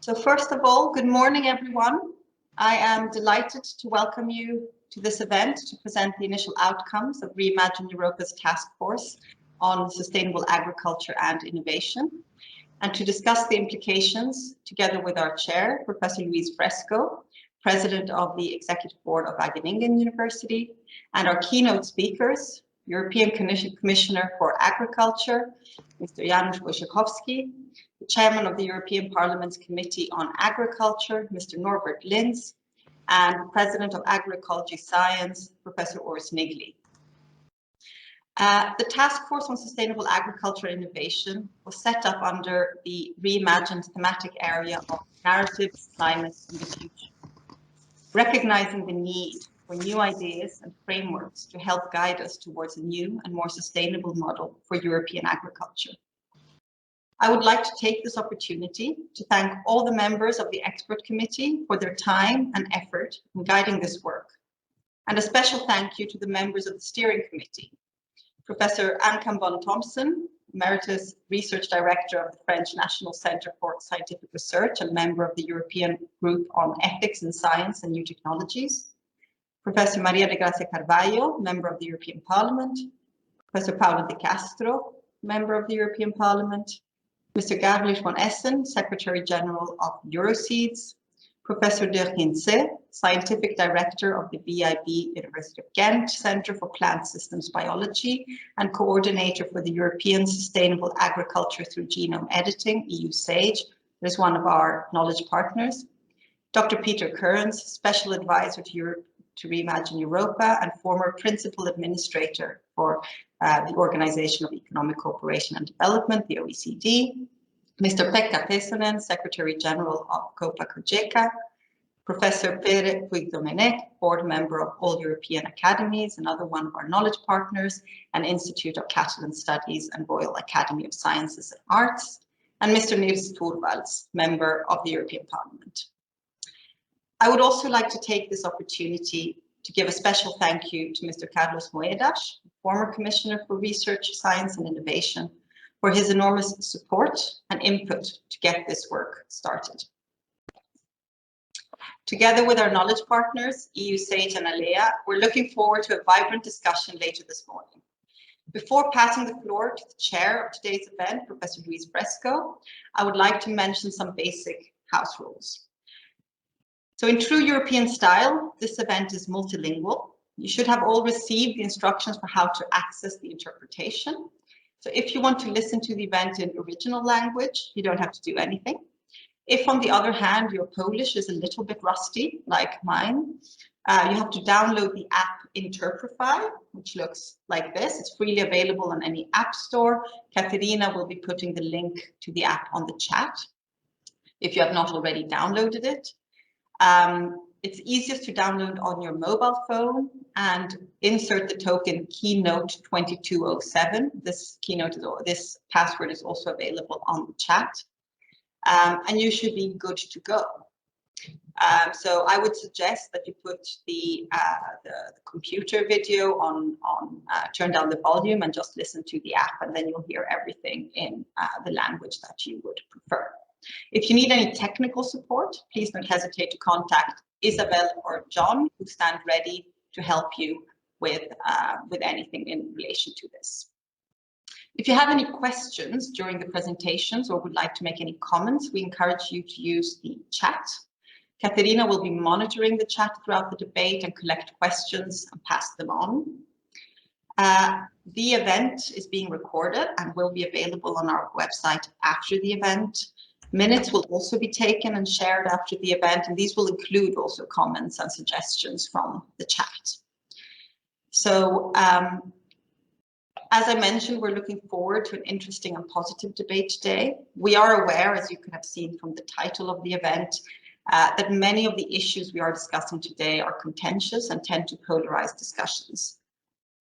So first of all, good morning, everyone. I am delighted to welcome you to this event to present the initial outcomes of Reimagine Europa's task force on sustainable agriculture and innovation, and to discuss the implications together with our chair, Professor Luis Fresco, President of the Executive Board of Wageningen University, and our keynote speakers, European Commissioner for Agriculture, Mr. Janos Wizakowski, the Chairman of the European Parliament's Committee on Agriculture, Mr. Norbert Linz, and President of Agroecology Science, Professor Urs Nigli. The Task Force on Sustainable Agriculture Innovation was set up under the reimagined thematic area of narratives, climate, and the future, recognizing the need for new ideas and frameworks to help guide us towards a new and more sustainable model for European agriculture. I would like to take this opportunity to thank all the members of the expert committee for their time and effort in guiding this work. And a special thank you to the members of the steering committee, Professor Anne Cambon-Thompson, Emeritus Research Director of the French National Centre for Scientific Research and member of the European Group on Ethics in Science and New Technologies, Professor Maria de Gracia Carvalho, member of the European Parliament, Professor Paolo de Castro, member of the European Parliament, Mr. Gabriel von Essen, Secretary General of Euroseeds, Professor Dirk Hinze, Scientific Director of the BIB University of Ghent Centre for Plant Systems Biology and Coordinator for the European Sustainable Agriculture through Genome Editing, EU SAGE, that is one of our knowledge partners, Dr. Peter Kearns, Special Advisor to Reimagine Europa and former Principal Administrator for the Organization of Economic Cooperation and Development, the OECD, Mr. Pekka Pesonen, Secretary General of Copa Cogeca, Professor Pere Puigdomenech, Board Member of All European Academies, another one of our knowledge partners, and Institute of Catalan Studies and Royal Academy of Sciences and Arts, and Mr. Nils Torvalds, Member of the European Parliament. I would also like to take this opportunity to give a special thank you to Mr. Carlos Moedas, former Commissioner for Research, Science and Innovation, for his enormous support and input to get this work started. Together with our knowledge partners, EU SAGE and ALEA, we're looking forward to a vibrant discussion later this morning. Before passing the floor to the chair of today's event, Professor Luis Fresco, I would like to mention some basic house rules. So in true European style, this event is multilingual. You should have all received the instructions for how to access the interpretation. So if you want to listen to the event in original language, you don't have to do anything. If, on the other hand, your Polish is a little bit rusty, like mine, you have to download the app Interprefy, which looks like this. It's freely available on any app store. Katerina will be putting the link to the app on the chat if you have not already downloaded it. It's easiest to download on your mobile phone and insert the token keynote 2207. This password is also available on the chat, and you should be good to go. So I would suggest that you put the computer video on turn down the volume and just listen to the app, and then you'll hear everything in the language that you would prefer. If you need any technical support, please don't hesitate to contact Isabel or John, who stand ready to help you with anything in relation to this. If you have any questions during the presentations or would like to make any comments, we encourage you to use the chat. Katerina will be monitoring the chat throughout the debate and collect questions and pass them on. The event is being recorded and will be available on our website after the event. Minutes will also be taken and shared after the event, and these will include also comments and suggestions from the chat. So, as I mentioned, we're looking forward to an interesting and positive debate today. We are aware, as you could have seen from the title of the event, that many of the issues we are discussing today are contentious and tend to polarize discussions.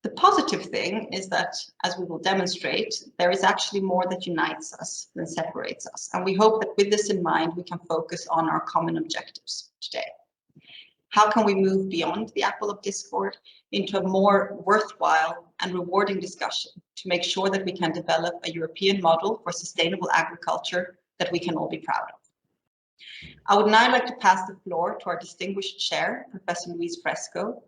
The positive thing is that, as we will demonstrate, there is actually more that unites us than separates us. And we hope that with this in mind, we can focus on our common objectives today. How can we move beyond the apple of discord into a more worthwhile and rewarding discussion to make sure that we can develop a European model for sustainable agriculture that we can all be proud of? I would now like to pass the floor to our distinguished chair, Professor Louise Fresco.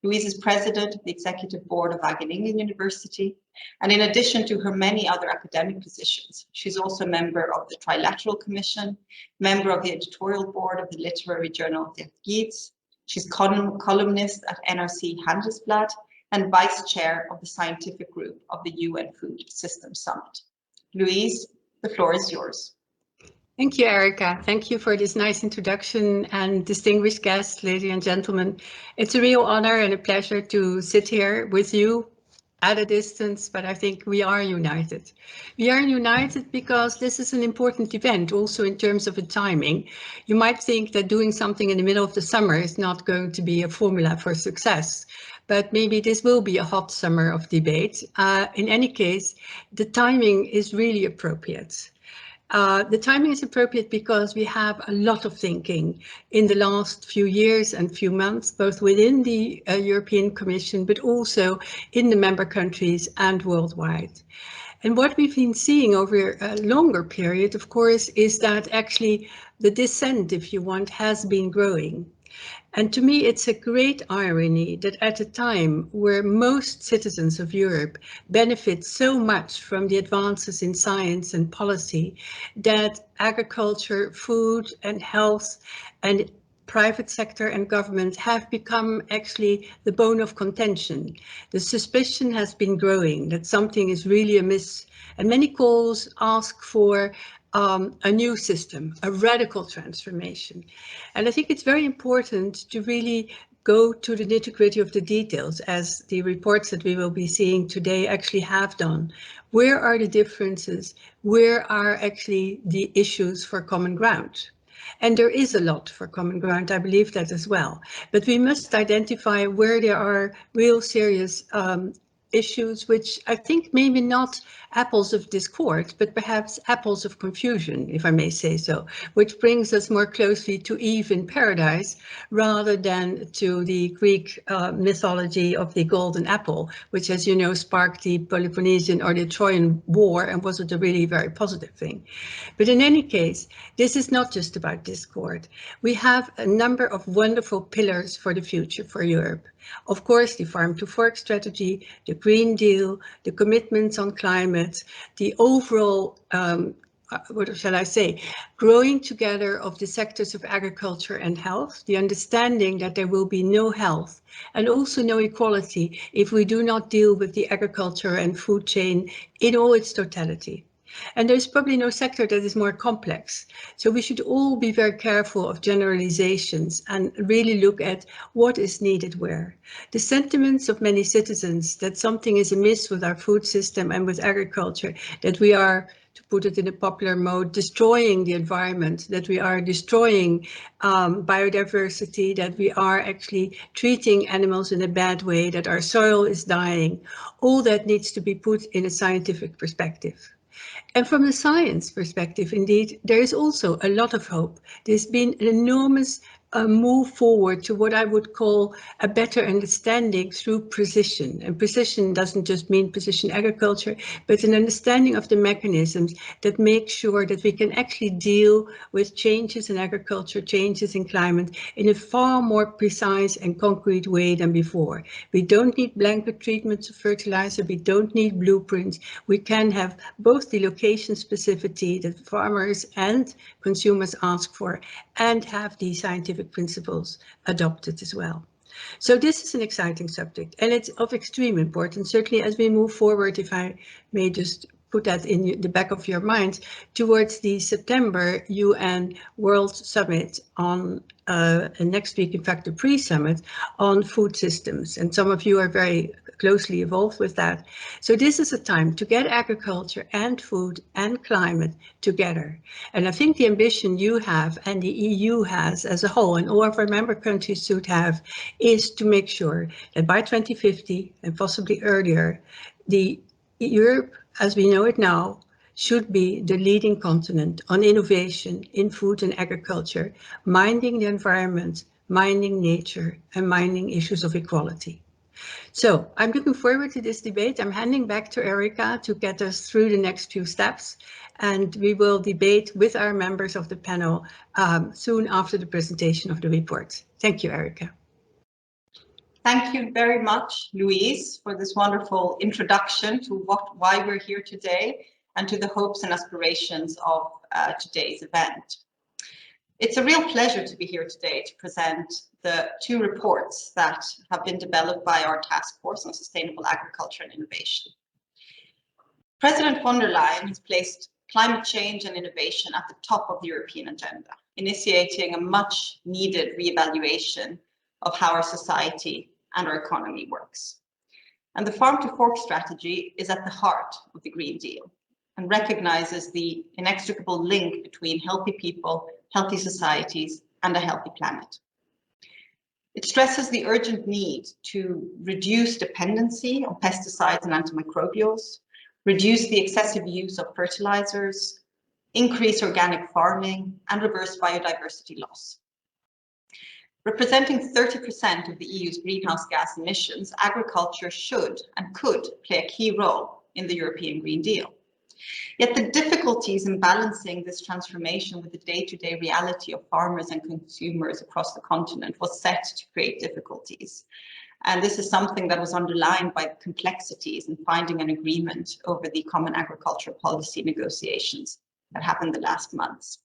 Louise is president of the Executive Board of Wageningen University, and in addition to her many other academic positions, she's also a member of the Trilateral Commission, member of the editorial board of the literary journal Der Gids. She's columnist at NRC Handelsblad and vice chair of the scientific group of the UN Food Systems Summit. Louise, the floor is yours. Thank you, Erica. Thank you for this nice introduction, and distinguished guests, ladies and gentlemen. It's a real honor and a pleasure to sit here with you at a distance, but I think we are united. We are united because this is an important event, also in terms of the timing. You might think that doing something in the middle of the summer is not going to be a formula for success, but maybe this will be a hot summer of debate. In any case, the timing is really appropriate. The timing is appropriate because we have a lot of thinking in the last few years and few months, both within the European Commission, but also in the member countries and worldwide. And what we've been seeing over a longer period, of course, is that actually the dissent, if you want, has been growing. And to me, it's a great irony that at a time where most citizens of Europe benefit so much from the advances in science and policy, that agriculture, food and health and private sector and government have become actually the bone of contention. The suspicion has been growing that something is really amiss, and many calls ask for a new system, a radical transformation. And I think it's very important to really go to the nitty-gritty of the details, as the reports that we will be seeing today actually have done. Where are the differences? Where are actually the issues for common ground? And there is a lot for common ground, I believe that as well. But we must identify where there are real serious issues, which I think maybe not apples of discord, but perhaps apples of confusion, if I may say so, which brings us more closely to Eve in paradise rather than to the Greek mythology of the golden apple, which, as you know, sparked the Peloponnesian or the Trojan War and wasn't a really very positive thing. But in any case, this is not just about discord. We have a number of wonderful pillars for the future for Europe. Of course, the farm to fork strategy, the Green Deal, the commitments on climate, the overall, what shall I say, growing together of the sectors of agriculture and health, the understanding that there will be no health and also no equality if we do not deal with the agriculture and food chain in all its totality. And there's probably no sector that is more complex. So we should all be very careful of generalizations and really look at what is needed where. The sentiments of many citizens that something is amiss with our food system and with agriculture, that we are, to put it in a popular mode, destroying the environment, that we are destroying biodiversity, that we are actually treating animals in a bad way, that our soil is dying, all that needs to be put in a scientific perspective. And from the science perspective, indeed, there is also a lot of hope. There's been an enormous move forward to what I would call a better understanding through precision. And precision doesn't just mean precision agriculture, but an understanding of the mechanisms that make sure that we can actually deal with changes in agriculture, changes in climate in a far more precise and concrete way than before. We don't need blanket treatments of fertilizer, we don't need blueprints. We can have both the location specificity that farmers and consumers ask for and have the scientific principles adopted as well. So this is an exciting subject and it's of extreme importance, certainly as we move forward, if I may just put that in the back of your mind, towards the September UN World Summit on next week, in fact, the pre-summit on food systems. And some of you are very closely involved with that. So this is a time to get agriculture and food and climate together. And I think the ambition you have and the EU has as a whole, and all of our member countries should have, is to make sure that by 2050 and possibly earlier, the Europe, as we know it now, should be the leading continent on innovation in food and agriculture, minding the environment, minding nature, and minding issues of equality. So I'm looking forward to this debate. I'm handing back to Erica to get us through the next few steps, and we will debate with our members of the panel soon after the presentation of the report. Thank you, Erica. Thank you very much, Louise, for this wonderful introduction to why we're here today and to the hopes and aspirations of today's event. It's a real pleasure to be here today to present the two reports that have been developed by our task force on sustainable agriculture and innovation. President von der Leyen has placed climate change and innovation at the top of the European agenda, initiating a much needed reevaluation of how our society and our economy works. And the farm to fork strategy is at the heart of the Green Deal and recognizes the inextricable link between healthy people, healthy societies, and a healthy planet. It stresses the urgent need to reduce dependency on pesticides and antimicrobials, reduce the excessive use of fertilizers, increase organic farming, and reverse biodiversity loss. Representing 30% of the EU's greenhouse gas emissions, agriculture should and could play a key role in the European Green Deal. Yet the difficulties in balancing this transformation with the day-to-day reality of farmers and consumers across the continent was set to create difficulties. And this is something that was underlined by the complexities in finding an agreement over the common agricultural policy negotiations that happened the last months.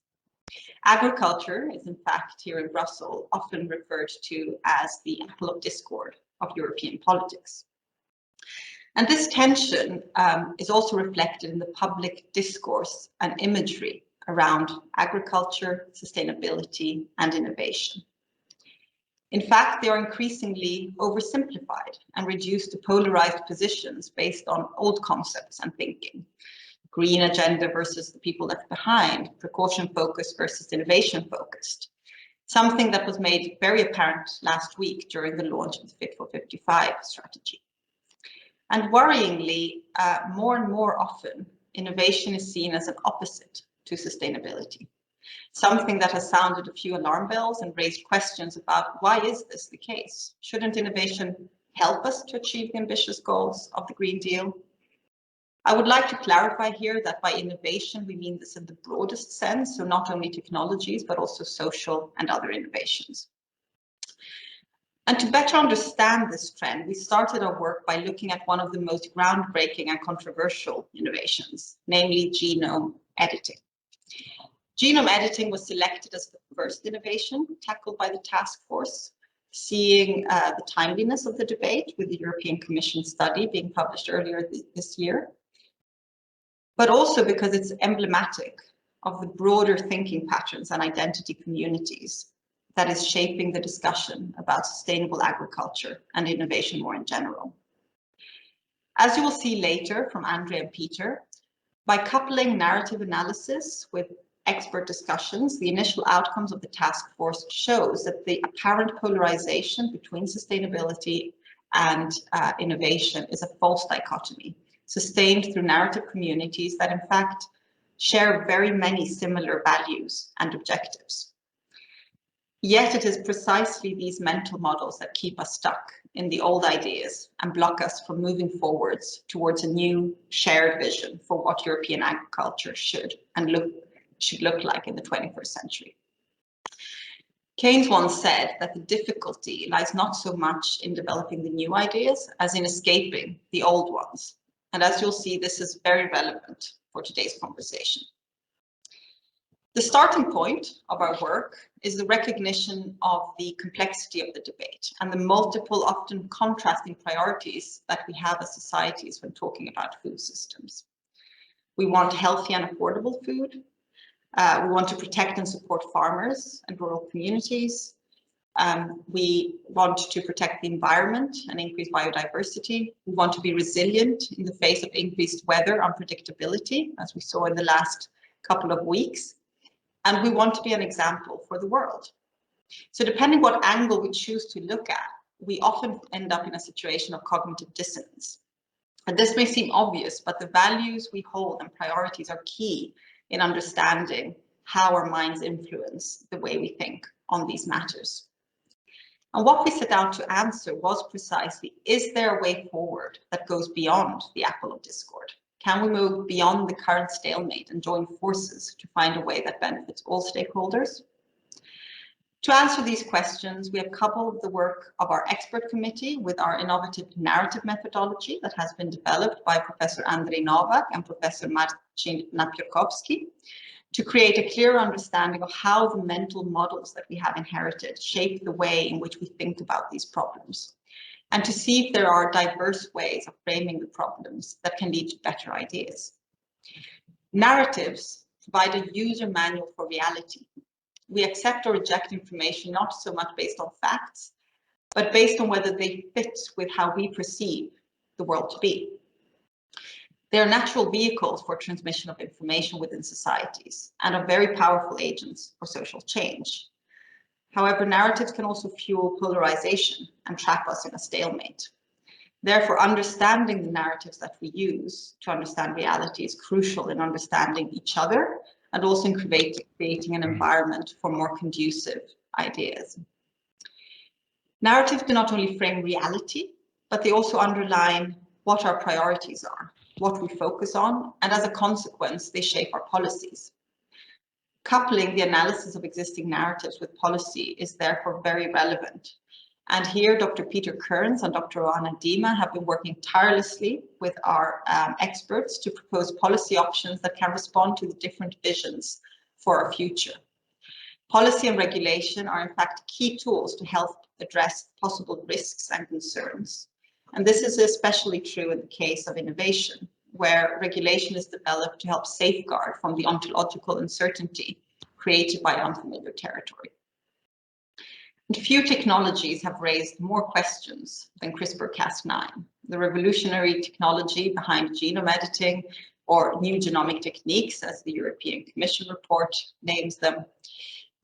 Agriculture is, in fact, here in Brussels, often referred to as the apple of discord of European politics. And this tension is also reflected in the public discourse and imagery around agriculture, sustainability, and innovation. In fact, they are increasingly oversimplified and reduced to polarized positions based on old concepts and thinking. Green agenda versus the people left behind, precaution focused versus innovation focused. Something that was made very apparent last week during the launch of the Fit for 55 strategy. And worryingly, more and more often, innovation is seen as an opposite to sustainability. Something that has sounded a few alarm bells and raised questions about why is this the case? Shouldn't innovation help us to achieve the ambitious goals of the Green Deal? I would like to clarify here that by innovation, we mean this in the broadest sense, so not only technologies, but also social and other innovations. And to better understand this trend, we started our work by looking at one of the most groundbreaking and controversial innovations, namely genome editing. Genome editing was selected as the first innovation tackled by the task force, seeing the timeliness of the debate with the European Commission study being published earlier this year, but also because it's emblematic of the broader thinking patterns and identity communities that is shaping the discussion about sustainable agriculture and innovation more in general. As you will see later from Andre and Peter, by coupling narrative analysis with expert discussions, the initial outcomes of the task force shows that the apparent polarization between sustainability and innovation is a false dichotomy, sustained through narrative communities that in fact share very many similar values and objectives. Yet it is precisely these mental models that keep us stuck in the old ideas and block us from moving forwards towards a new shared vision for what European agriculture should look like in the 21st century. Keynes once said that the difficulty lies not so much in developing the new ideas as in escaping the old ones. And as you'll see, this is very relevant for today's conversation. The starting point of our work is the recognition of the complexity of the debate and the multiple, often contrasting priorities that we have as societies when talking about food systems. We want healthy and affordable food. We want to protect and support farmers and rural communities. We want to protect the environment and increase biodiversity. We want to be resilient in the face of increased weather unpredictability, as we saw in the last couple of weeks. And we want to be an example for the world. So depending what angle we choose to look at, we often end up in a situation of cognitive dissonance. And this may seem obvious, but the values we hold and priorities are key in understanding how our minds influence the way we think on these matters. And what we set out to answer was precisely, is there a way forward that goes beyond the apple of discord? Can we move beyond the current stalemate and join forces to find a way that benefits all stakeholders? To answer these questions, we have coupled the work of our expert committee with our innovative narrative methodology that has been developed by Professor Andrej Novak and Professor Marcin Napiórkowski to create a clear understanding of how the mental models that we have inherited shape the way in which we think about these problems, and to see if there are diverse ways of framing the problems that can lead to better ideas. Narratives provide a user manual for reality. We accept or reject information not so much based on facts, but based on whether they fit with how we perceive the world to be. They are natural vehicles for transmission of information within societies and are very powerful agents for social change. However, narratives can also fuel polarization and trap us in a stalemate. Therefore, understanding the narratives that we use to understand reality is crucial in understanding each other and also in creating an environment for more conducive ideas. Narratives do not only frame reality, but they also underline what our priorities are, what we focus on, and as a consequence, they shape our policies. Coupling the analysis of existing narratives with policy is therefore very relevant. And here, Dr. Peter Kearns and Dr. Oana Dima have been working tirelessly with our experts to propose policy options that can respond to the different visions for our future. Policy and regulation are in fact key tools to help address possible risks and concerns. And this is especially true in the case of innovation, where regulation is developed to help safeguard from the ontological uncertainty created by unfamiliar territory. And few technologies have raised more questions than CRISPR-Cas9, the revolutionary technology behind genome editing, or new genomic techniques, as the European Commission report names them.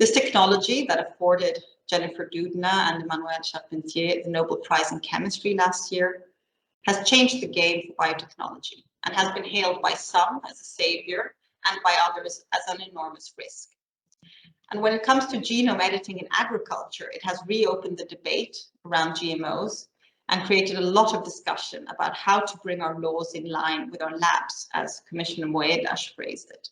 This technology that afforded Jennifer Doudna and Emmanuel Charpentier the Nobel Prize in Chemistry last year has changed the game for biotechnology and has been hailed by some as a savior and by others as an enormous risk. And when it comes to genome editing in agriculture, it has reopened the debate around GMOs and created a lot of discussion about how to bring our laws in line with our labs, as Commissioner Moedas phrased it.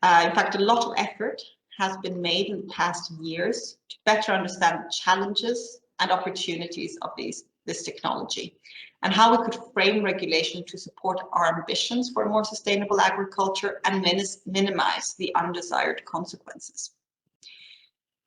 In fact, a lot of effort has been made in the past years to better understand the challenges and opportunities of this technology and how we could frame regulation to support our ambitions for a more sustainable agriculture and minimize the undesired consequences.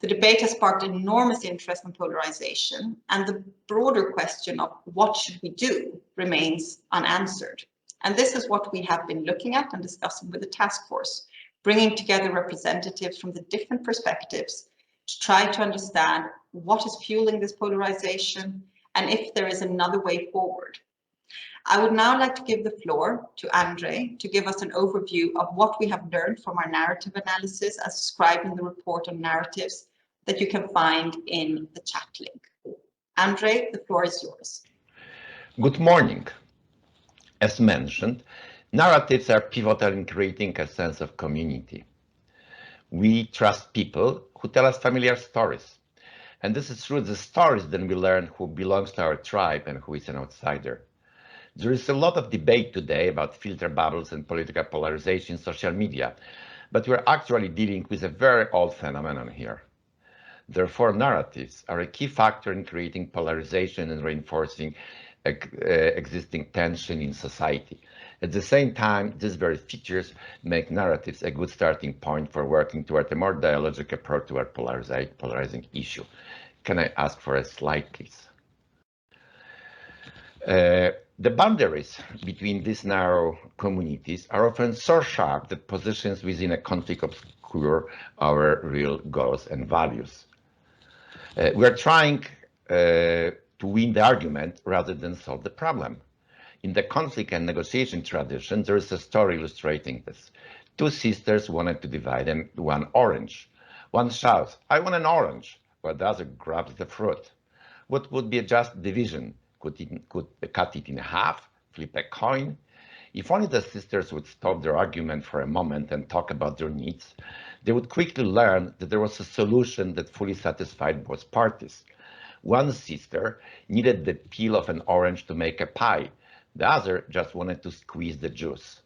The debate has sparked enormous interest and polarization, and the broader question of what should we do remains unanswered. And this is what we have been looking at and discussing with the task force, bringing together representatives from the different perspectives to try to understand what is fueling this polarization and if there is another way forward. I would now like to give the floor to Andrej to give us an overview of what we have learned from our narrative analysis as described in the report on narratives that you can find in the chat link. Andrej, the floor is yours. Good morning. As mentioned, narratives are pivotal in creating a sense of community. We trust people who tell us familiar stories. And this is through the stories that we learn who belongs to our tribe and who is an outsider. There is a lot of debate today about filter bubbles and political polarization in social media, but we're actually dealing with a very old phenomenon here. Therefore, narratives are a key factor in creating polarization and reinforcing existing tension in society. At the same time, these very features make narratives a good starting point for working toward a more dialogic approach to our polarizing issue. Can I ask for a slide, please? The boundaries between these narrow communities are often so sharp that positions within a conflict obscure our real goals and values. We are trying to win the argument rather than solve the problem. In the conflict and negotiation tradition, there is a story illustrating this. Two sisters wanted to divide one orange. One shouts, "I want an orange," while the other grabs the fruit. What would be a just division? Could cut it in half, flip a coin? If only the sisters would stop their argument for a moment and talk about their needs, they would quickly learn that there was a solution that fully satisfied both parties. One sister needed the peel of an orange to make a pie. The other just wanted to squeeze the juice.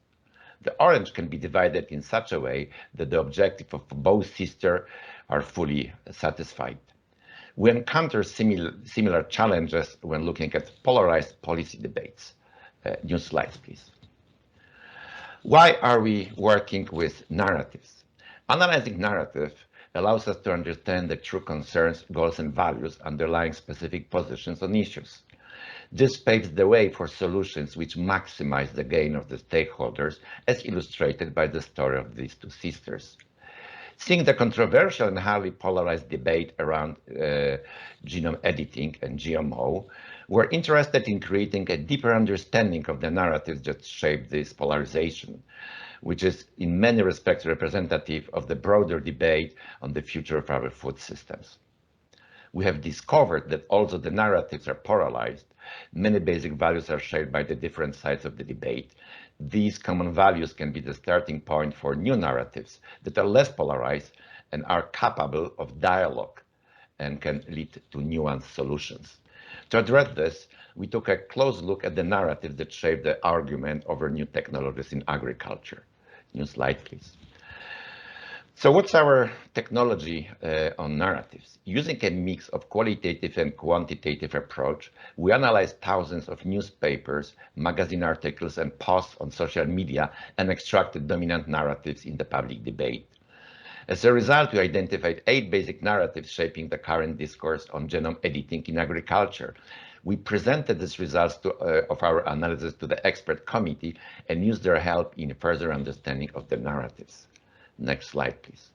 The orange can be divided in such a way that the objective of both sisters are fully satisfied. We encounter similar challenges when looking at polarized policy debates. New slides, please. Why are we working with narratives? Analyzing narrative allows us to understand the true concerns, goals, and values underlying specific positions on issues. This paves the way for solutions which maximize the gain of the stakeholders, as illustrated by the story of these two sisters. Seeing the controversial and highly polarized debate around genome editing and GMO, we're interested in creating a deeper understanding of the narratives that shape this polarization, which is in many respects representative of the broader debate on the future of our food systems. We have discovered that although the narratives are polarized, many basic values are shared by the different sides of the debate. These common values can be the starting point for new narratives that are less polarized and are capable of dialogue and can lead to nuanced solutions. To address this, we took a close look at the narratives that shape the argument over new technologies in agriculture. New slide, please. So what's our technology on narratives? Using a mix of qualitative and quantitative approach, we analyzed thousands of newspapers, magazine articles, and posts on social media and extracted dominant narratives in the public debate. As a result, we identified 8 basic narratives shaping the current discourse on genome editing in agriculture. We presented these results of our analysis to the expert committee and used their help in further understanding of the narratives. Next slide, please.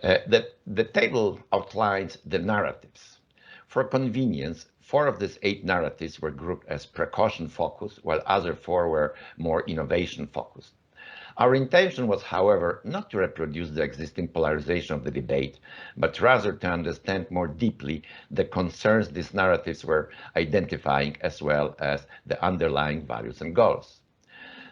The table outlines the narratives. For convenience, 4 of these 8 narratives were grouped as precaution focused, while other 4 were more innovation focused. Our intention was, however, not to reproduce the existing polarization of the debate, but rather to understand more deeply the concerns these narratives were identifying, as well as the underlying values and goals.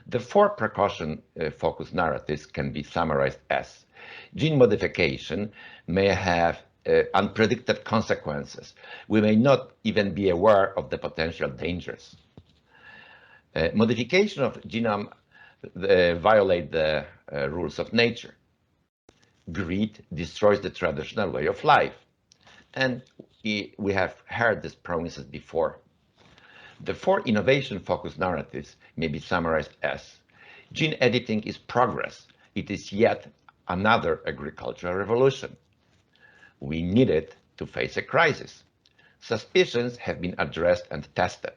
The 4 precaution-focused narratives can be summarized as: gene modification may have unpredicted consequences. We may not even be aware of the potential dangers. Modification of genome violate the rules of nature. Greed destroys the traditional way of life. And we have heard these promises before. The 4 innovation-focused narratives may be summarized as: gene editing is progress. It is yet another agricultural revolution. We need it to face a crisis. Suspicions have been addressed and tested.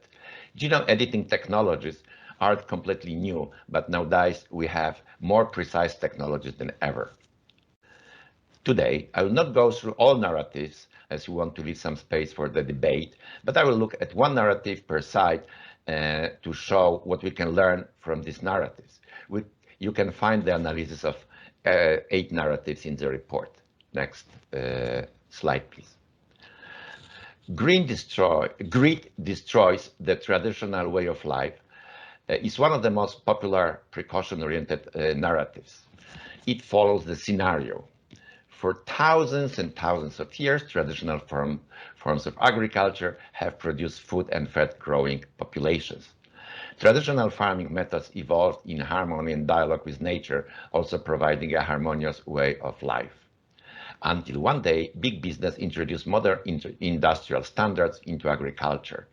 Genome editing technologies aren't completely new, but nowadays we have more precise technologies than ever. Today, I will not go through all narratives, as we want to leave some space for the debate, but I will look at one narrative per side to show what we can learn from these narratives. You can find the analysis of 8 narratives in the report. Next slide, please. Greed destroys the traditional way of life is one of the most popular precaution-oriented narratives. It follows the scenario. For thousands and thousands of years, traditional forms of agriculture have produced food and fed growing populations. Traditional farming methods evolved in harmony and dialogue with nature, also providing a harmonious way of life. Until one day, big business introduced modern industrial standards into agriculture,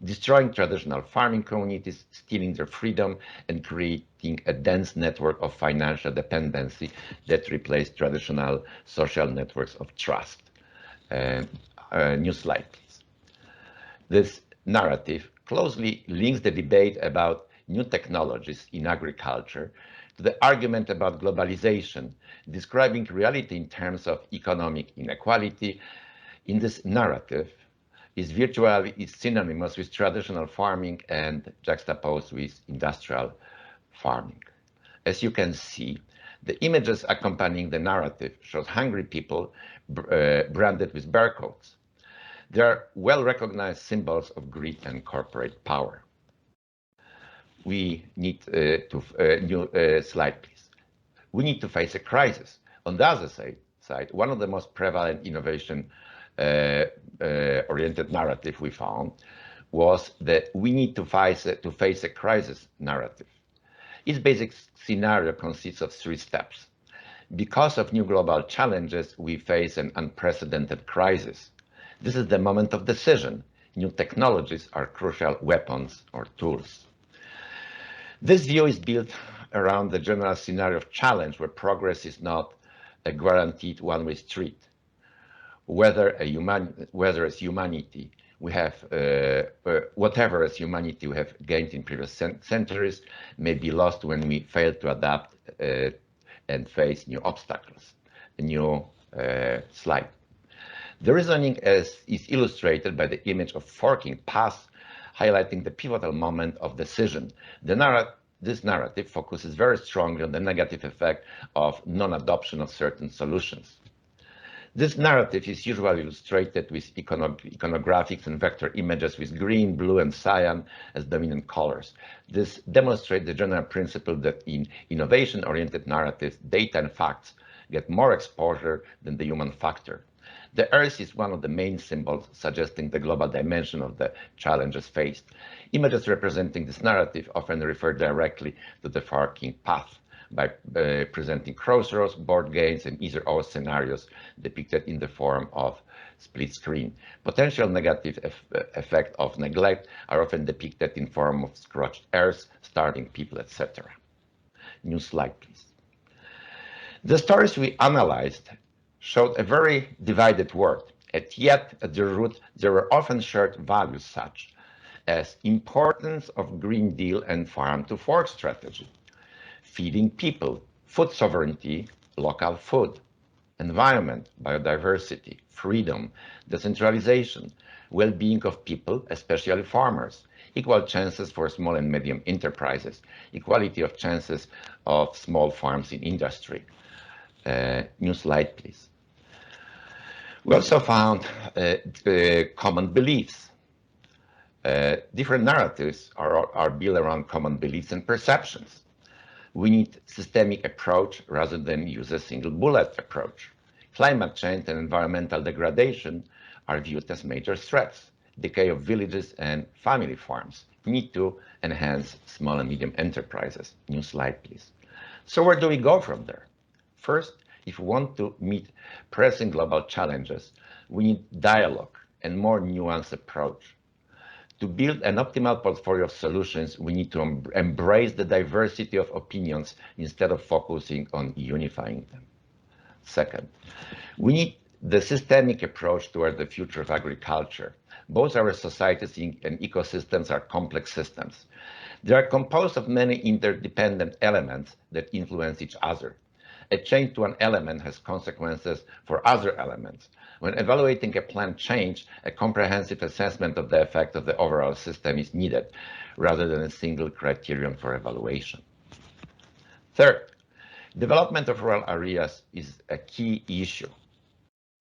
destroying traditional farming communities, stealing their freedom, and creating a dense network of financial dependency that replaced traditional social networks of trust. New slide, please. This narrative closely links the debate about new technologies in agriculture to the argument about globalization, describing reality in terms of economic inequality. In this narrative, is synonymous with traditional farming and juxtaposed with industrial farming. As you can see, the images accompanying the narrative shows hungry people branded with barcodes. They are well-recognized symbols of greed and corporate power. We need new slide, please. We need to face a crisis. On the other side, one of the most prevalent innovation oriented narrative we found was that we need to face a crisis narrative. Its basic scenario consists of 3 steps. Because of new global challenges, we face an unprecedented crisis. This is the moment of decision. New technologies are crucial weapons or tools. This view is built around the general scenario of challenge where progress is not a guaranteed one-way street. Whether as humanity we have, whatever as humanity we have gained in previous centuries may be lost when we fail to adapt and face new obstacles. A new slide. The reasoning is illustrated by the image of forking paths, highlighting the pivotal moment of decision. This narrative focuses very strongly on the negative effect of non-adoption of certain solutions. This narrative is usually illustrated with iconographics and vector images with green, blue, and cyan as dominant colors. This demonstrates the general principle that in innovation-oriented narratives, data and facts get more exposure than the human factor. The Earth is one of the main symbols, suggesting the global dimension of the challenges faced. Images representing this narrative often refer directly to the forking path by presenting crossroads, board games, and either-or scenarios depicted in the form of split screen. Potential negative effect of neglect are often depicted in form of scorched earth, starving people, etc. New slide, please. The stories we analyzed showed a very divided world, and yet at the root there were often shared values such as importance of Green Deal and farm-to-fork strategy, feeding people, food sovereignty, local food, environment, biodiversity, freedom, decentralization, well-being of people, especially farmers, equal chances for small and medium enterprises, equality of chances of small farms in industry. New slide, please. We also found common beliefs. Different narratives are built around common beliefs and perceptions. We need systemic approach rather than use a single bullet approach. Climate change and environmental degradation are viewed as major threats. Decay of villages and family farms need to enhance small and medium enterprises. New slide, please. So where do we go from there? First, if we want to meet pressing global challenges, we need dialogue and more nuanced approach. To build an optimal portfolio of solutions, we need to embrace the diversity of opinions instead of focusing on unifying them. Second, we need the systemic approach toward the future of agriculture. Both our societies and ecosystems are complex systems. They are composed of many interdependent elements that influence each other. A change to an element has consequences for other elements. When evaluating a planned change, a comprehensive assessment of the effect of the overall system is needed, rather than a single criterion for evaluation. Third, development of rural areas is a key issue.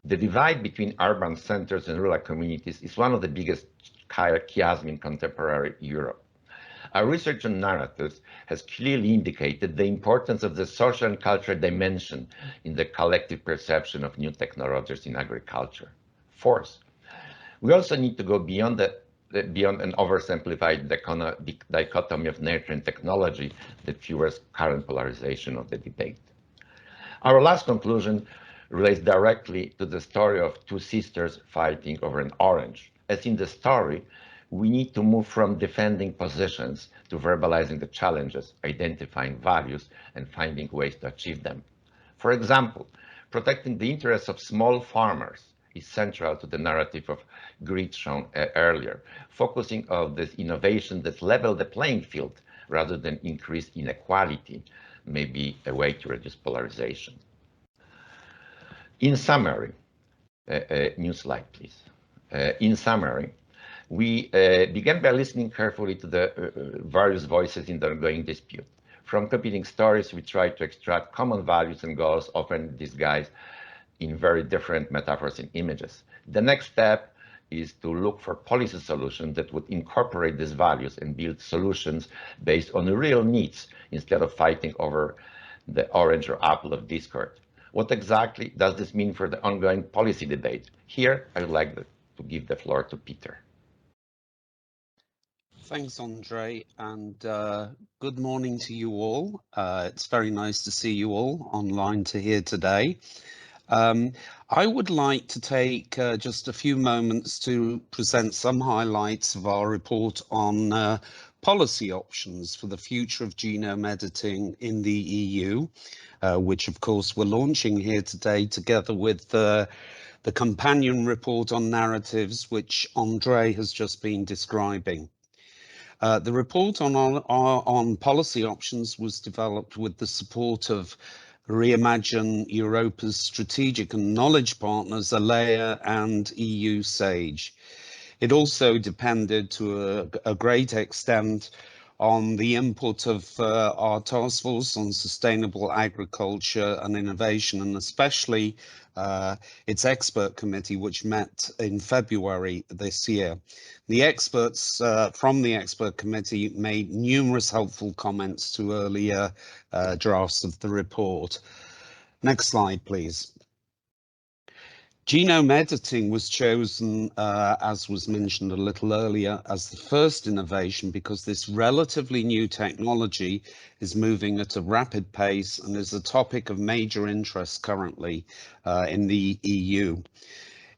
The divide between urban centers and rural communities is one of the biggest chiasms in contemporary Europe. Our research on narratives has clearly indicated the importance of the social and cultural dimension in the collective perception of new technologies in agriculture. Fourth, we also need to go beyond an oversimplified dichotomy of nature and technology that fuels current polarization of the debate. Our last conclusion relates directly to the story of two sisters fighting over an orange. As in the story, we need to move from defending positions to verbalizing the challenges, identifying values, and finding ways to achieve them. For example, protecting the interests of small farmers is central to the narrative of greed shown earlier, focusing on this innovation that level the playing field rather than increase inequality may be a way to reduce polarization. In summary, new slide, please. In summary, we began by listening carefully to the various voices in the ongoing dispute. From competing stories, we tried to extract common values and goals, often disguised in very different metaphors and images. The next step is to look for policy solutions that would incorporate these values and build solutions based on real needs instead of fighting over the orange or apple of discord. What exactly does this mean for the ongoing policy debate? Here, I would like to give the floor to Peter. Thanks, Andre, and good morning to you all. It's very nice to see you all online here today. I would like to take just a few moments to present some highlights of our report on policy options for the future of genome editing in the EU, which of course we're launching here today together with the companion report on narratives, which Andre has just been describing. The report on policy options was developed with the support of Reimagine Europa's strategic and knowledge partners, ALEA and EU SAGE. It also depended to a great extent on the input of our task force on sustainable agriculture and innovation, and especially its expert committee, which met in February this year. The experts from the expert committee made numerous helpful comments to earlier drafts of the report. Next slide, please. Genome editing was chosen, as was mentioned a little earlier, as the first innovation because this relatively new technology is moving at a rapid pace and is a topic of major interest currently in the EU.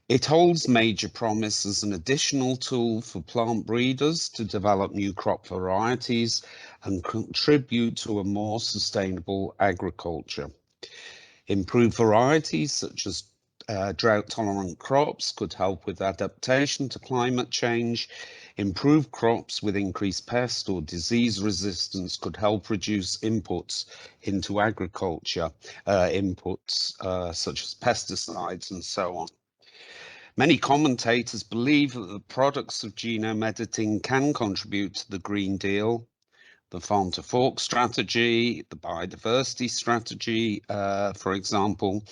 It holds major promise as an additional tool for plant breeders to develop new crop varieties and contribute to a more sustainable agriculture. Improved varieties such as drought-tolerant crops could help with adaptation to climate change. Improved crops with increased pest or disease resistance could help reduce inputs into agriculture, such as pesticides and so on. Many commentators believe that the products of genome editing can contribute to the Green Deal, the farm to fork strategy, the biodiversity strategy, for example.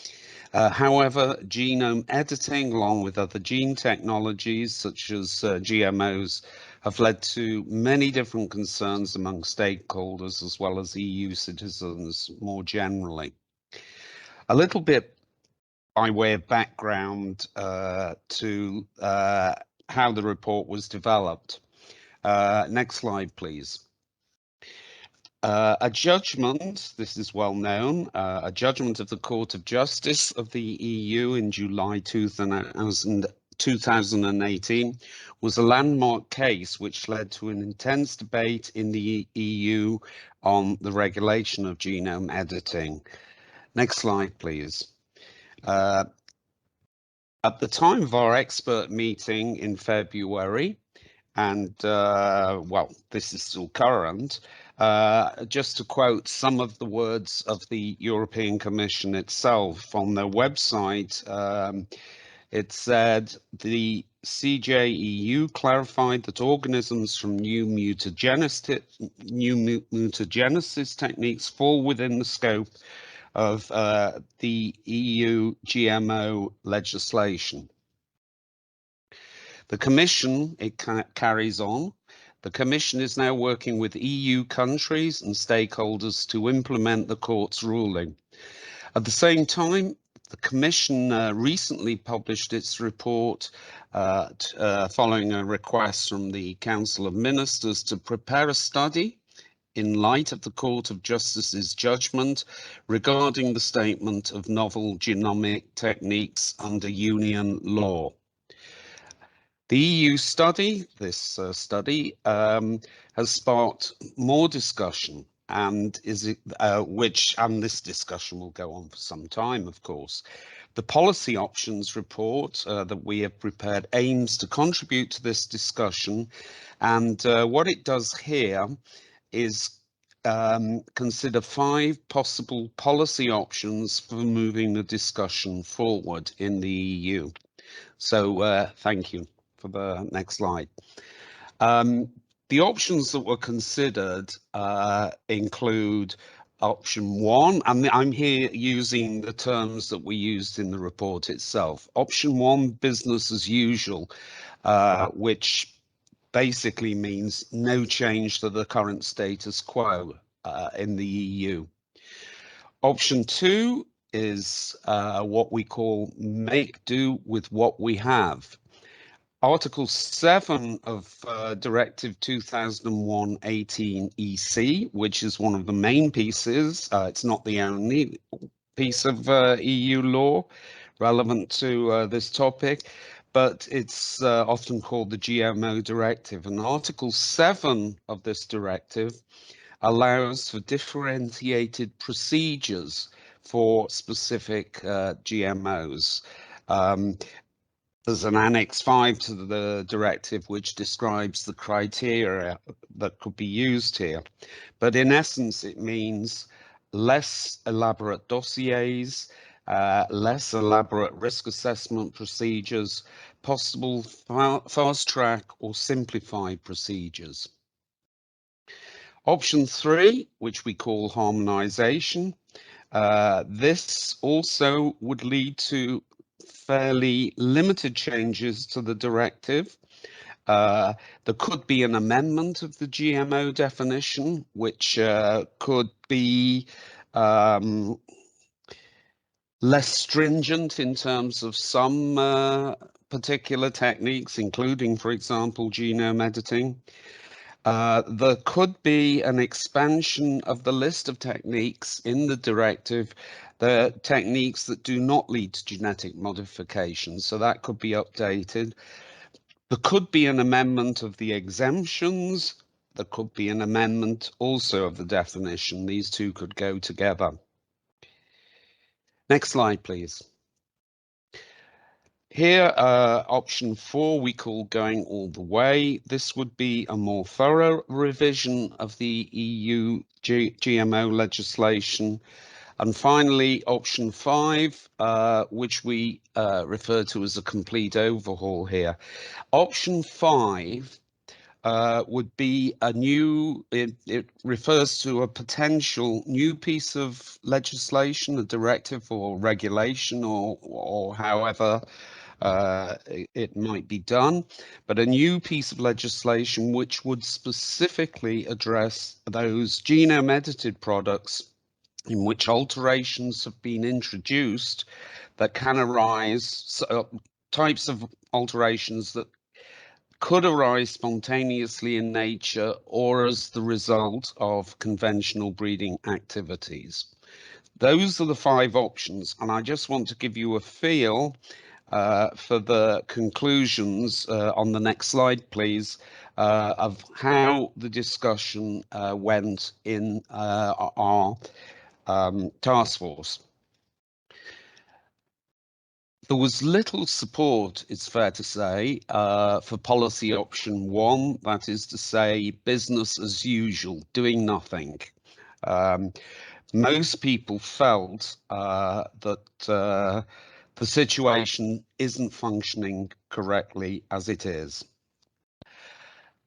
However, genome editing, along with other gene technologies such as GMOs, have led to many different concerns among stakeholders as well as EU citizens more generally. A little bit by way of background to how the report was developed. Next slide, please. A judgment, this is well known, a judgment of the Court of Justice of the EU in July 2018 was a landmark case which led to an intense debate in the EU on the regulation of genome editing. Next slide, please. At the time of our expert meeting in February, and well, this is still current, just to quote some of the words of the European Commission itself on their website, it said the CJEU clarified that organisms from new mutagenesis techniques fall within the scope of the EU GMO legislation. The Commission, it carries on, the Commission is now working with EU countries and stakeholders to implement the court's ruling. At the same time, the Commission recently published its report following a request from the Council of Ministers to prepare a study in light of the Court of Justice's judgment regarding the statement of novel genomic techniques under Union law. The EU study, this study, has sparked more discussion, and this discussion will go on for some time, of course. The policy options report that we have prepared aims to contribute to this discussion, and what it does here is consider 5 possible policy options for moving the discussion forward in the EU. So thank you. For the next slide. The options that were considered include option 1, and I'm here using the terms that we used in the report itself. Option 1, business as usual, which basically means no change to the current status quo in the EU. Option 2, is what we call make do with what we have. Article 7 of Directive 2001/18 EC, which is one of the main pieces, it's not the only piece of EU law relevant to this topic, but it's often called the GMO Directive. And Article 7 of this directive allows for differentiated procedures for specific GMOs. There's an Annex 5 to the directive which describes the criteria that could be used here. But in essence, it means less elaborate dossiers, less elaborate risk assessment procedures, possible fast track or simplified procedures. Option 3, which we call harmonization, this also would lead to fairly limited changes to the directive. There could be an amendment of the GMO definition, which could be less stringent in terms of some particular techniques, including, for example, genome editing. There could be an expansion of the list of techniques in the directive, the techniques that do not lead to genetic modification, so that could be updated. There could be an amendment of the exemptions. There could be an amendment also of the definition. These two could go together. Next slide, please. Here, option 4, we call going all the way. This would be a more thorough revision of the EU GMO legislation. And finally, option 5, which we refer to as a complete overhaul here. Option 5 would be a new, it refers to a potential new piece of legislation, a directive or regulation or however it might be done, but a new piece of legislation which would specifically address those genome edited products in which alterations have been introduced that can arise, types of alterations that could arise spontaneously in nature or as the result of conventional breeding activities. Those are the 5 options, and I just want to give you a feel for the conclusions on the next slide, please, of how the discussion went in our task force. There was little support, it's fair to say, for policy option 1, that is to say, business as usual, doing nothing. Most people felt that the situation isn't functioning correctly as it is.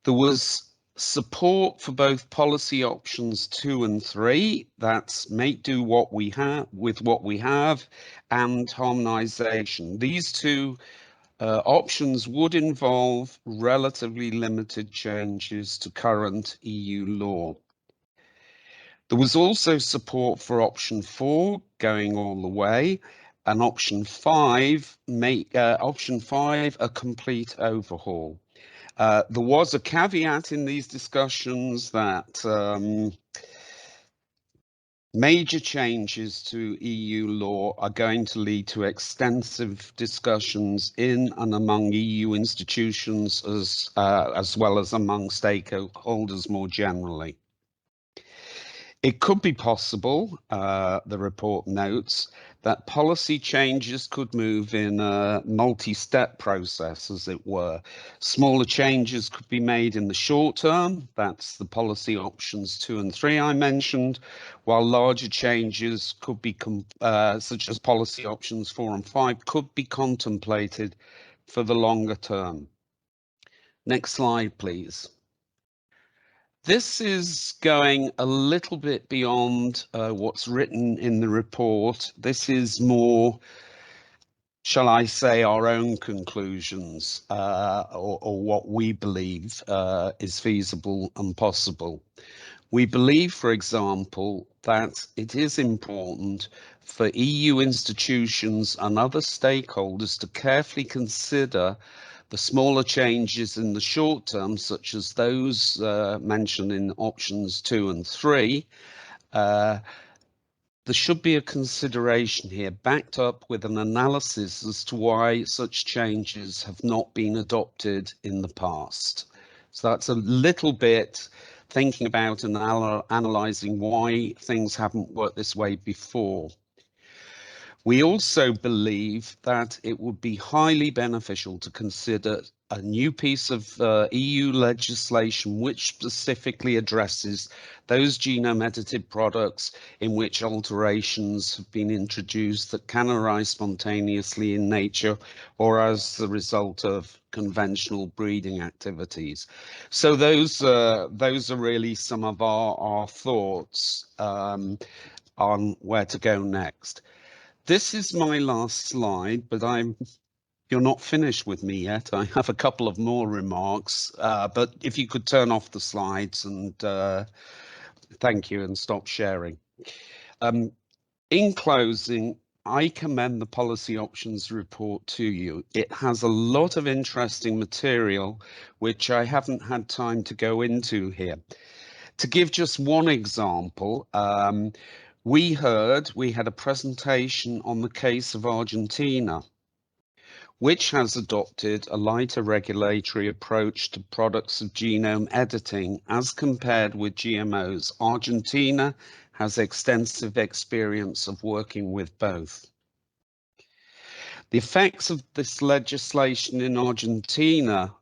There was support for both policy options 2 and 3, that's make do what we have with what we have, and harmonization. These 2 options would involve relatively limited changes to current EU law. There was also support for option 4, going all the way, and option 5, a complete overhaul. There was a caveat in these discussions that major changes to EU law are going to lead to extensive discussions in and among EU institutions as well as among stakeholders more generally. It could be possible, the report notes, that policy changes could move in a multi-step process, as it were. Smaller changes could be made in the short term, that's the policy options 2 and 3 I mentioned, while larger changes could be, such as policy options 4 and 5, could be contemplated for the longer term. Next slide, please. This is going a little bit beyond what's written in the report. This is more, shall I say, our own conclusions or what we believe is feasible and possible. We believe, for example, that it is important for EU institutions and other stakeholders to carefully consider the smaller changes in the short term, such as those mentioned in options 2 and 3. There should be a consideration here backed up with an analysis as to why such changes have not been adopted in the past. So that's a little bit thinking about and analysing why things haven't worked this way before. We also believe that it would be highly beneficial to consider a new piece of EU legislation which specifically addresses those genome edited products in which alterations have been introduced that can arise spontaneously in nature or as the result of conventional breeding activities. So those are really some of our thoughts on where to go next. This is my last slide, but you're not finished with me yet. I have a couple of more remarks, but if you could turn off the slides and thank you and stop sharing. In closing, I commend the policy options report to you. It has a lot of interesting material, which I haven't had time to go into here. To give just one example, we had a presentation on the case of Argentina, which has adopted a lighter regulatory approach to products of genome editing as compared with GMOs. Argentina has extensive experience of working with both. The effects of this legislation in Argentina,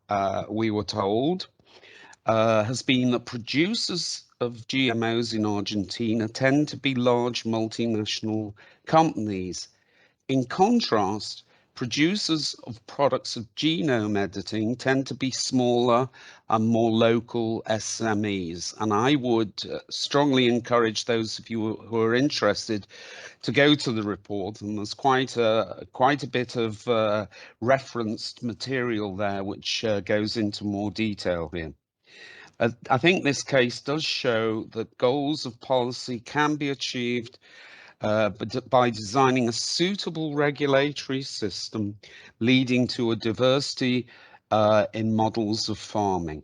we were told, has been that producers of GMOs in Argentina tend to be large multinational companies. In contrast, producers of products of genome editing tend to be smaller and more local SMEs. And I would strongly encourage those of you who are interested to go to the report, and there's quite a bit of referenced material there which goes into more detail here. I think this case does show that goals of policy can be achieved by designing a suitable regulatory system leading to a diversity in models of farming.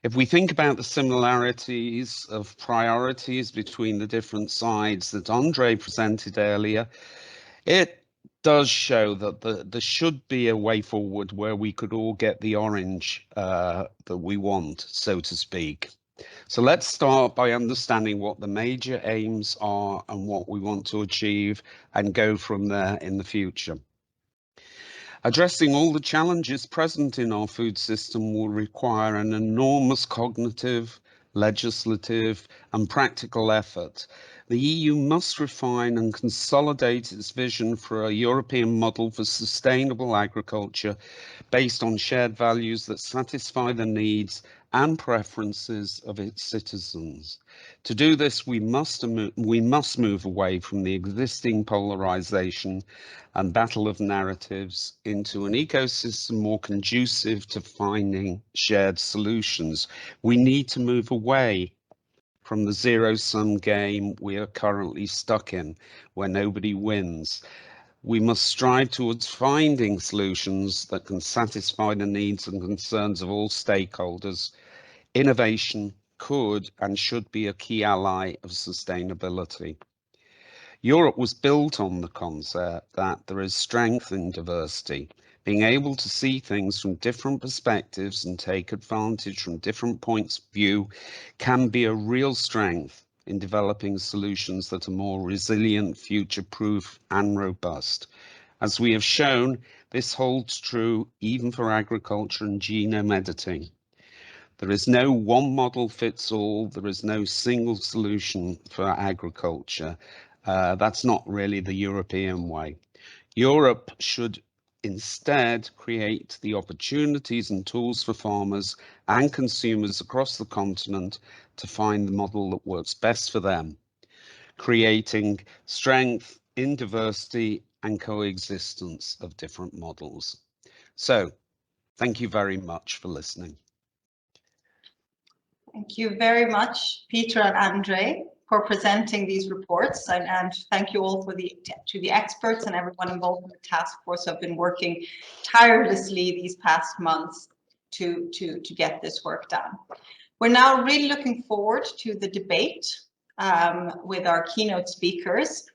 If we think about the similarities of priorities between the different sides that Andre presented earlier, it does show that there should be a way forward where we could all get the orange that we want, so to speak. So let's start by understanding what the major aims are and what we want to achieve and go from there in the future. Addressing all the challenges present in our food system will require an enormous cognitive, legislative and practical effort. The EU must refine and consolidate its vision for a European model for sustainable agriculture based on shared values that satisfy the needs and preferences of its citizens. To do this, we must move away from the existing polarization and battle of narratives into an ecosystem more conducive to finding shared solutions. We need to move away from the zero-sum game we are currently stuck in, where nobody wins. We must strive towards finding solutions that can satisfy the needs and concerns of all stakeholders. Innovation could and should be a key ally of sustainability. Europe was built on the concept that there is strength in diversity. Being able to see things from different perspectives and take advantage from different points of view can be a real strength in developing solutions that are more resilient, future-proof and robust. As we have shown, this holds true even for agriculture and genome editing. There is no one model fits all. There is no single solution for agriculture. That's not really the European way. Europe should instead create the opportunities and tools for farmers and consumers across the continent to find the model that works best for them, creating strength in diversity and coexistence of different models. So, thank you very much for listening. Thank you very much, Peter and Andre, for presenting these reports, and thank you all to the experts and everyone involved in the task force who have been working tirelessly these past months to get this work done. We're now really looking forward to the debate with our keynote speakers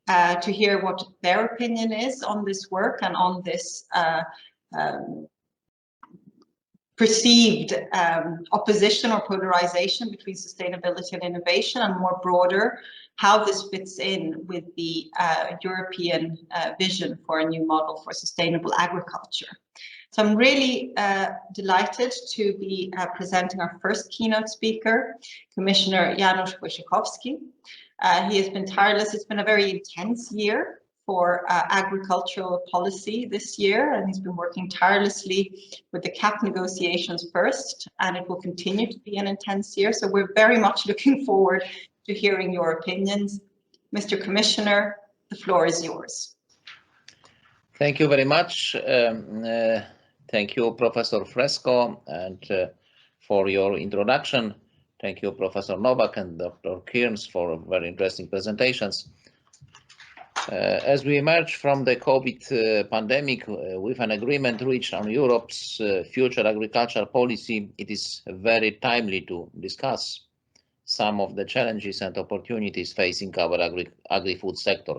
to hear what their opinion is on this work and on this perceived opposition or polarization between sustainability and innovation, and more broader, how this fits in with the European vision for a new model for sustainable agriculture. So I'm really delighted to be presenting our first keynote speaker, Commissioner Janos Wizakowski. He has been tireless. It's been a very intense year for agricultural policy this year, and he's been working tirelessly with the CAP negotiations first, and it will continue to be an intense year. So we're very much looking forward to hearing your opinions. Mr. Commissioner, the floor is yours. Thank you very much. Thank you, Professor Fresco, and for your introduction. Thank you, Professor Novak and Dr. Kearns, for very interesting presentations. As we emerge from the COVID pandemic with an agreement reached on Europe's future agricultural policy, it is very timely to discuss some of the challenges and opportunities facing our agri-food sector.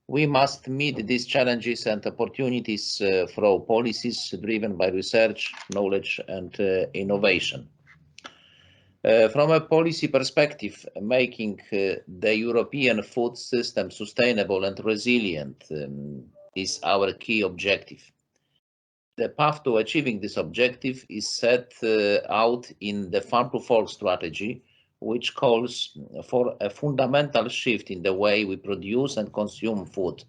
We must meet these challenges and opportunities through policies driven by research, knowledge, and innovation. From a policy perspective, making the European food system sustainable and resilient is our key objective. The path to achieving this objective is set out in the Farm to Fork strategy, which calls for a fundamental shift in the way we produce and consume food,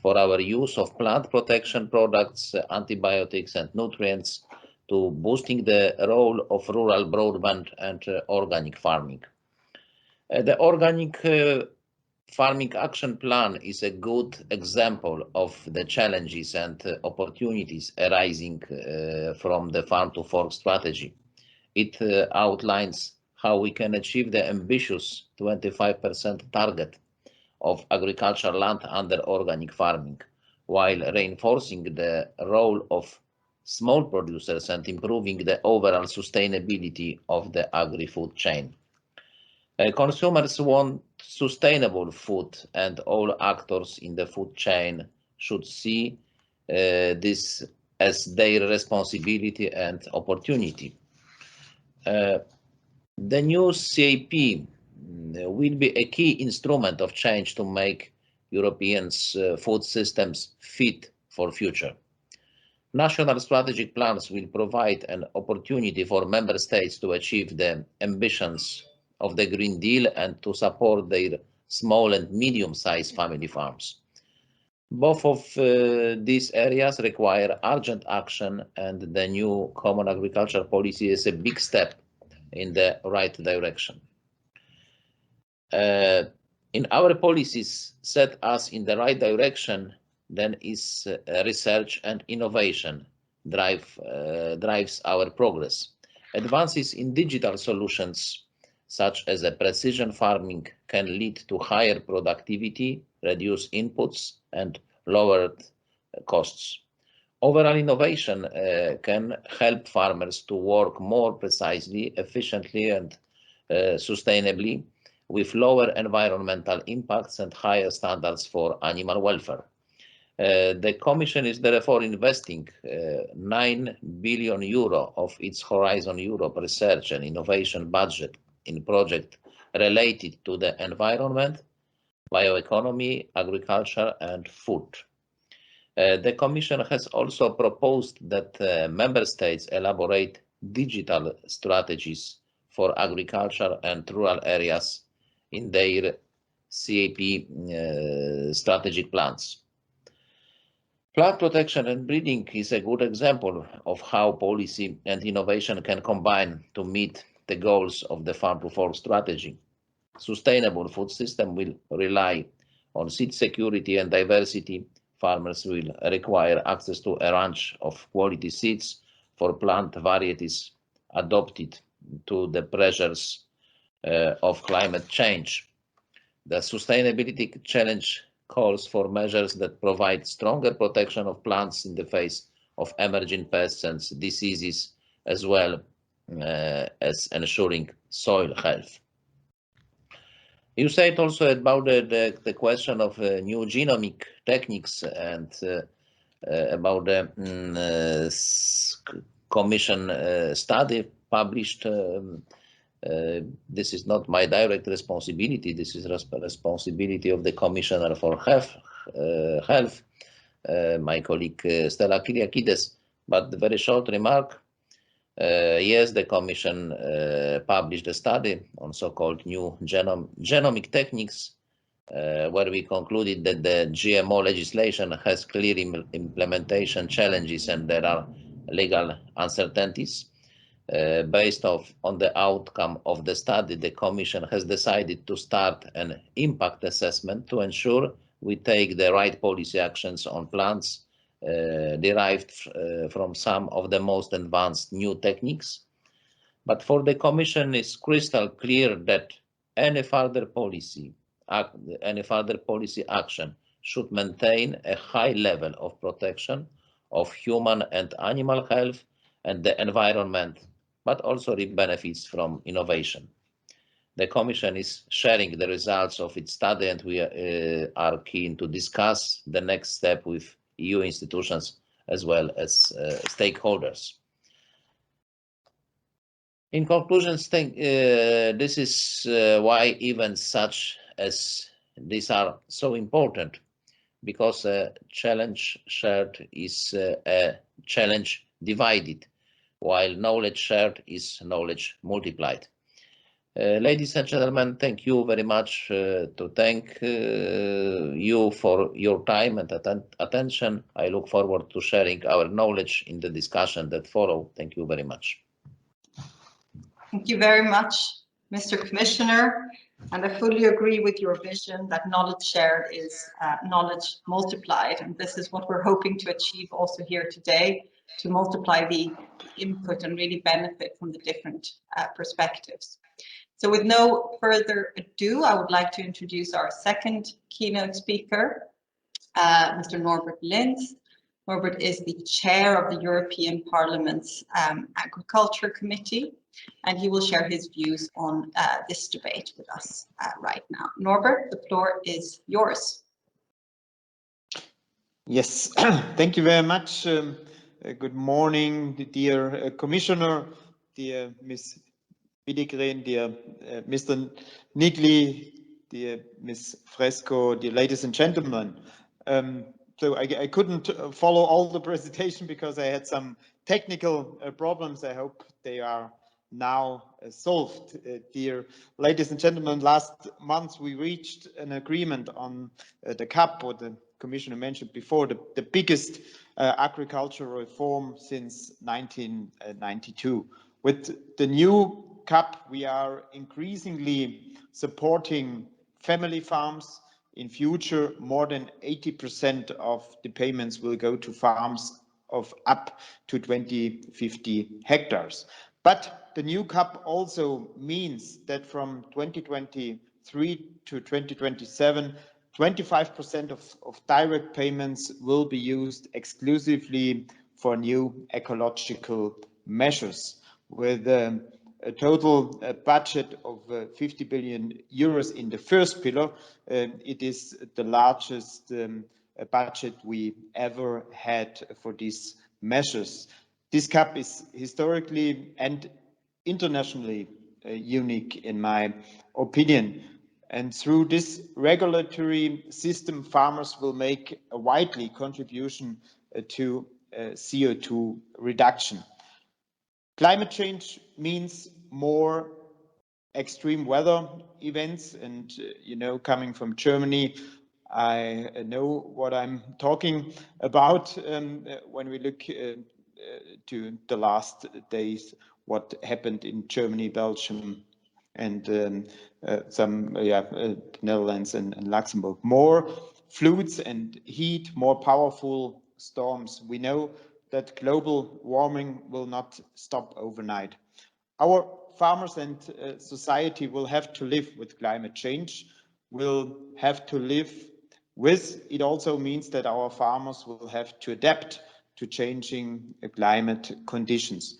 for our use of plant protection products, antibiotics, and nutrients, to boosting the role of rural broadband and organic farming. The Organic Farming Action Plan is a good example of the challenges and opportunities arising from the Farm to Fork strategy. It outlines how we can achieve the ambitious 25% target of agricultural land under organic farming, while reinforcing the role of small producers and improving the overall sustainability of the agri-food chain. Consumers want sustainable food, and all actors in the food chain should see this as their responsibility and opportunity. The new CAP will be a key instrument of change to make Europeans' food systems fit for future. National strategic plans will provide an opportunity for member states to achieve the ambitions of the Green Deal and to support their small and medium-sized family farms. Both of these areas require urgent action, and the new Common Agricultural Policy is a big step in the right direction. In our policies set us in the right direction, then is research and innovation drives our progress. Advances in digital solutions, such as precision farming, can lead to higher productivity, reduced inputs, and lowered costs. Overall innovation can help farmers to work more precisely, efficiently, and sustainably, with lower environmental impacts and higher standards for animal welfare. The Commission is therefore investing €9 billion of its Horizon Europe research and innovation budget in projects related to the environment, bioeconomy, agriculture, and food. The Commission has also proposed that member states elaborate digital strategies for agriculture and rural areas in their CAP strategic plans. Plant protection and breeding is a good example of how policy and innovation can combine to meet the goals of the Farm to Fork strategy. Sustainable food system will rely on seed security and diversity. Farmers will require access to a range of quality seeds for plant varieties adopted to the pressures of climate change. The sustainability challenge calls for measures that provide stronger protection of plants in the face of emerging pests and diseases, as well as ensuring soil health. You said also about the question of new genomic techniques and about the Commission study published. This is not my direct responsibility. This is responsibility of the Commissioner for Health, my colleague Stella Kyriakides. But the very short remark. Yes, the Commission published a study on so-called new genomic techniques, where we concluded that the GMO legislation has clear implementation challenges and there are legal uncertainties. Based on the outcome of the study, the Commission has decided to start an impact assessment to ensure we take the right policy actions on plants derived from some of the most advanced new techniques. But for the Commission, it's crystal clear that any further policy action should maintain a high level of protection of human and animal health and the environment, but also reap benefits from innovation. The Commission is sharing the results of its study, and we are keen to discuss the next step with EU institutions as well as stakeholders. In conclusion, this is why events such as these are so important, because a challenge shared is a challenge divided, while knowledge shared is knowledge multiplied. Ladies and gentlemen, thank you very much to thank you for your time and attention. I look forward to sharing our knowledge in the discussion that follow. Thank you very much. Thank you very much, Mr. Commissioner. And I fully agree with your vision that knowledge share is knowledge multiplied. And this is what we're hoping to achieve also here today, to multiply the input and really benefit from the different perspectives. So with no further ado, I would like to introduce our second keynote speaker, Mr. Norbert Linz. Norbert is the chair of the European Parliament's Agriculture Committee, and he will share his views on this debate with us right now. Norbert, the floor is yours. Yes, thank you very much. Good morning, dear Commissioner, dear Ms. Widegren, dear Mr. Nigli, dear Ms. Fresco, dear ladies and gentlemen. So I couldn't follow all the presentation because I had some technical problems. I hope they are now solved. Dear ladies and gentlemen, last month we reached an agreement on the CAP, what the Commissioner mentioned before, the biggest agricultural reform since 1992. With the new CAP, we are increasingly supporting family farms. In future, more than 80% of the payments will go to farms of up to 50 hectares. But the new CAP also means that from 2023 to 2027, 25% of direct payments will be used exclusively for new ecological measures, with a total budget of 50 billion euros in the first pillar. It is the largest budget we ever had for these measures. This CAP is historically and internationally unique, in my opinion. And through this regulatory system, farmers will make a widely contribution to CO2 reduction. Climate change means more extreme weather events, and coming from Germany, I know what I'm talking about when we look to the last days, what happened in Germany, Belgium, and some Netherlands and Luxembourg. More floods and heat, more powerful storms. We know that global warming will not stop overnight. Our farmers and society will have to live with climate change, will have to live with. It also means that our farmers will have to adapt to changing climate conditions.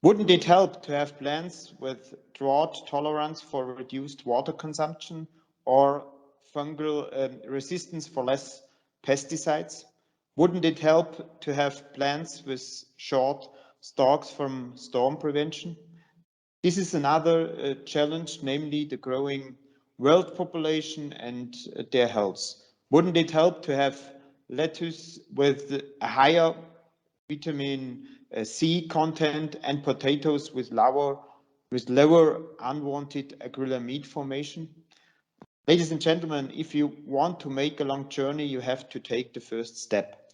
Wouldn't it help to have plants with drought tolerance for reduced water consumption or fungal resistance for less pesticides? Wouldn't it help to have plants with short stalks from storm prevention? This is another challenge, namely the growing world population and their health. Wouldn't it help to have lettuce with a higher vitamin C content and potatoes with lower unwanted acrylamide formation? Ladies and gentlemen, if you want to make a long journey, you have to take the first step.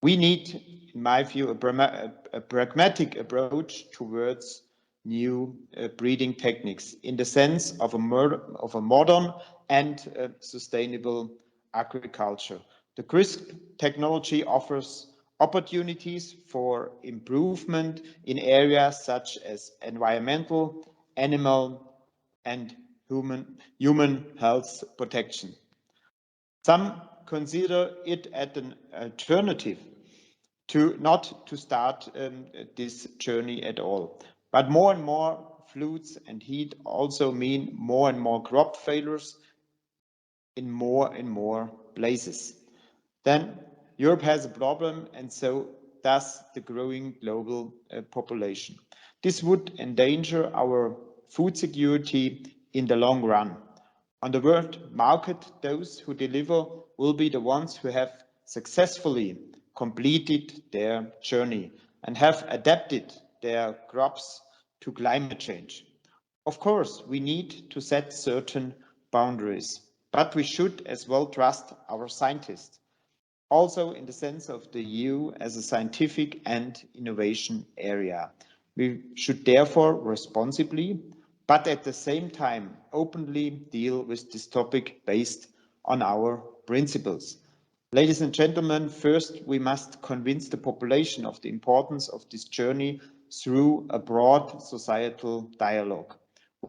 We need, in my view, a pragmatic approach towards new breeding techniques in the sense of a modern and sustainable agriculture. The CRISP technology offers opportunities for improvement in areas such as environmental, animal, and human health protection. Some consider it as an alternative not to start this journey at all. But more and more floods and heat also mean more and more crop failures in more and more places. Then Europe has a problem, and so does the growing global population. This would endanger our food security in the long run. On the world market, those who deliver will be the ones who have successfully completed their journey and have adapted their crops to climate change. Of course, we need to set certain boundaries, but we should as well trust our scientists, also in the sense of the EU as a scientific and innovation area. We should therefore responsibly, but at the same time openly deal with this topic based on our principles. Ladies and gentlemen, first we must convince the population of the importance of this journey through a broad societal dialogue.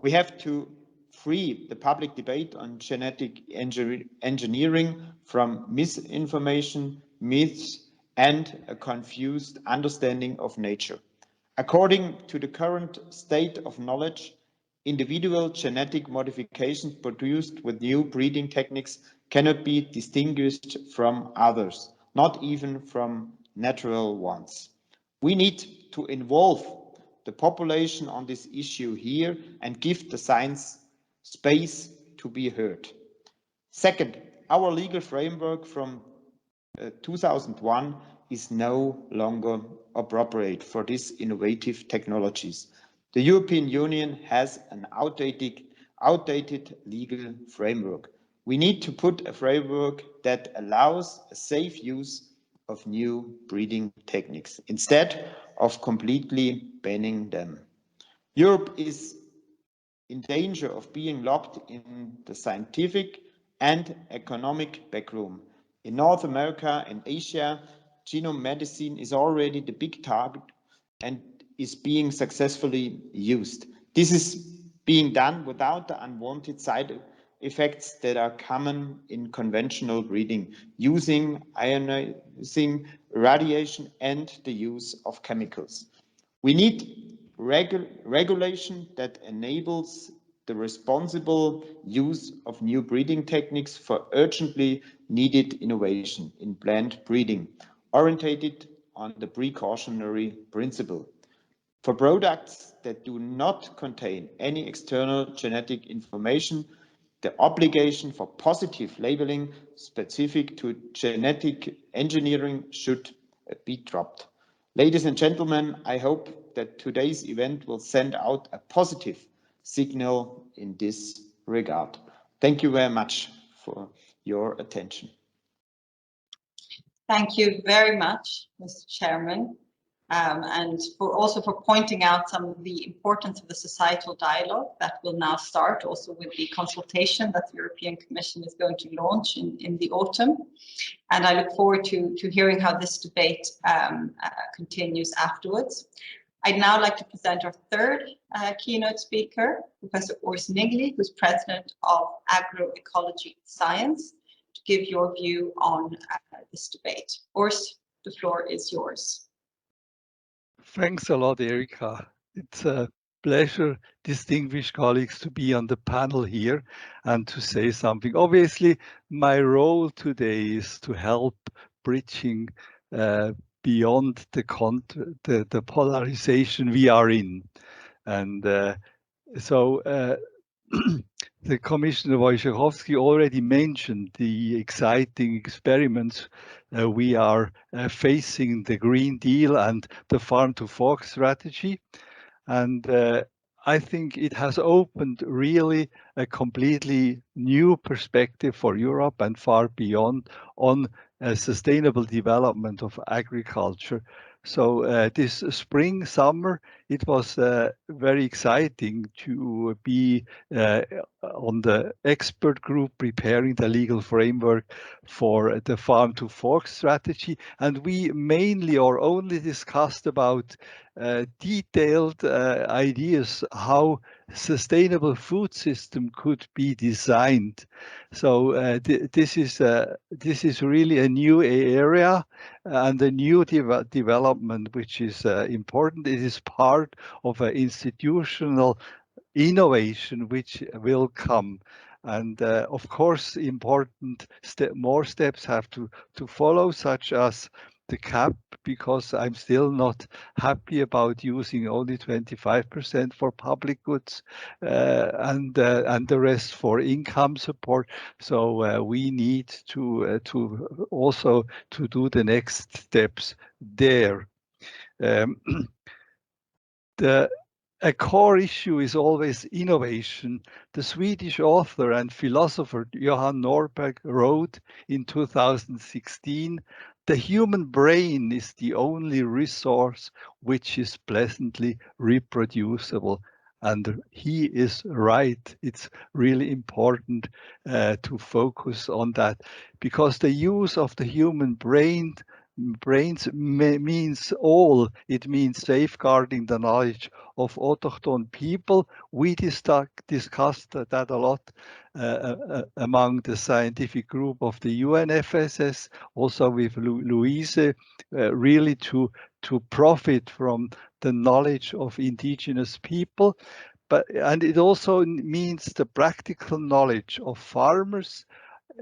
We have to free the public debate on genetic engineering from misinformation, myths, and a confused understanding of nature. According to the current state of knowledge, individual genetic modifications produced with new breeding techniques cannot be distinguished from others, not even from natural ones. We need to involve the population on this issue here and give the science space to be heard. Second, our legal framework from 2001 is no longer appropriate for these innovative technologies. The European Union has an outdated legal framework. We need to put a framework that allows a safe use of new breeding techniques instead of completely banning them. Europe is in danger of being locked in the scientific and economic backroom. In North America and Asia, genome medicine is already the big target and is being successfully used. This is being done without the unwanted side effects that are common in conventional breeding, using ionizing radiation and the use of chemicals. We need regulation that enables the responsible use of new breeding techniques for urgently needed innovation in plant breeding, orientated on the precautionary principle. For products that do not contain any external genetic information, the obligation for positive labeling specific to genetic engineering should be dropped. Ladies and gentlemen, I hope that today's event will send out a positive signal in this regard. Thank you very much for your attention. Thank you very much, Mr. Chairman, and also for pointing out some of the importance of the societal dialogue that will now start, also with the consultation that the European Commission is going to launch in the autumn. And I look forward to hearing how this debate continues afterwards. I'd now like to present our third keynote speaker, Professor Urs Nigli, who's President of Agroecology Science, to give your view on this debate. Urs, the floor is yours. Thanks a lot, Erika. It's a pleasure, distinguished colleagues, to be on the panel here and to say something. Obviously, my role today is to help bridging beyond the polarization we are in. And the Commissioner Wojciechowski already mentioned the exciting experiments we are facing, the Green Deal and the farm-to-fork strategy. And I think it has opened really a completely new perspective for Europe and far beyond on sustainable development of agriculture. So this spring, summer, it was very exciting to be on the expert group preparing the legal framework for the farm-to-fork strategy. And we mainly or only discussed about detailed ideas how sustainable food system could be designed. So this is really a new area and a new development which is important. It is part of an institutional innovation which will come. And of course, important more steps have to follow, such as the cap, because I'm still not happy about using only 25% for public goods and the rest for income support. So we need to also to do the next steps there. A core issue is always innovation. The Swedish author and philosopher Johan Norberg wrote in 2016, "The human brain is the only resource which is pleasantly reproducible." And he is right. It's really important to focus on that, because the use of the human brains means all. It means safeguarding the knowledge of autochthon people. We discussed that a lot among the scientific group of the UNFSS, also with Louise, really to profit from the knowledge of indigenous people. And it also means the practical knowledge of farmers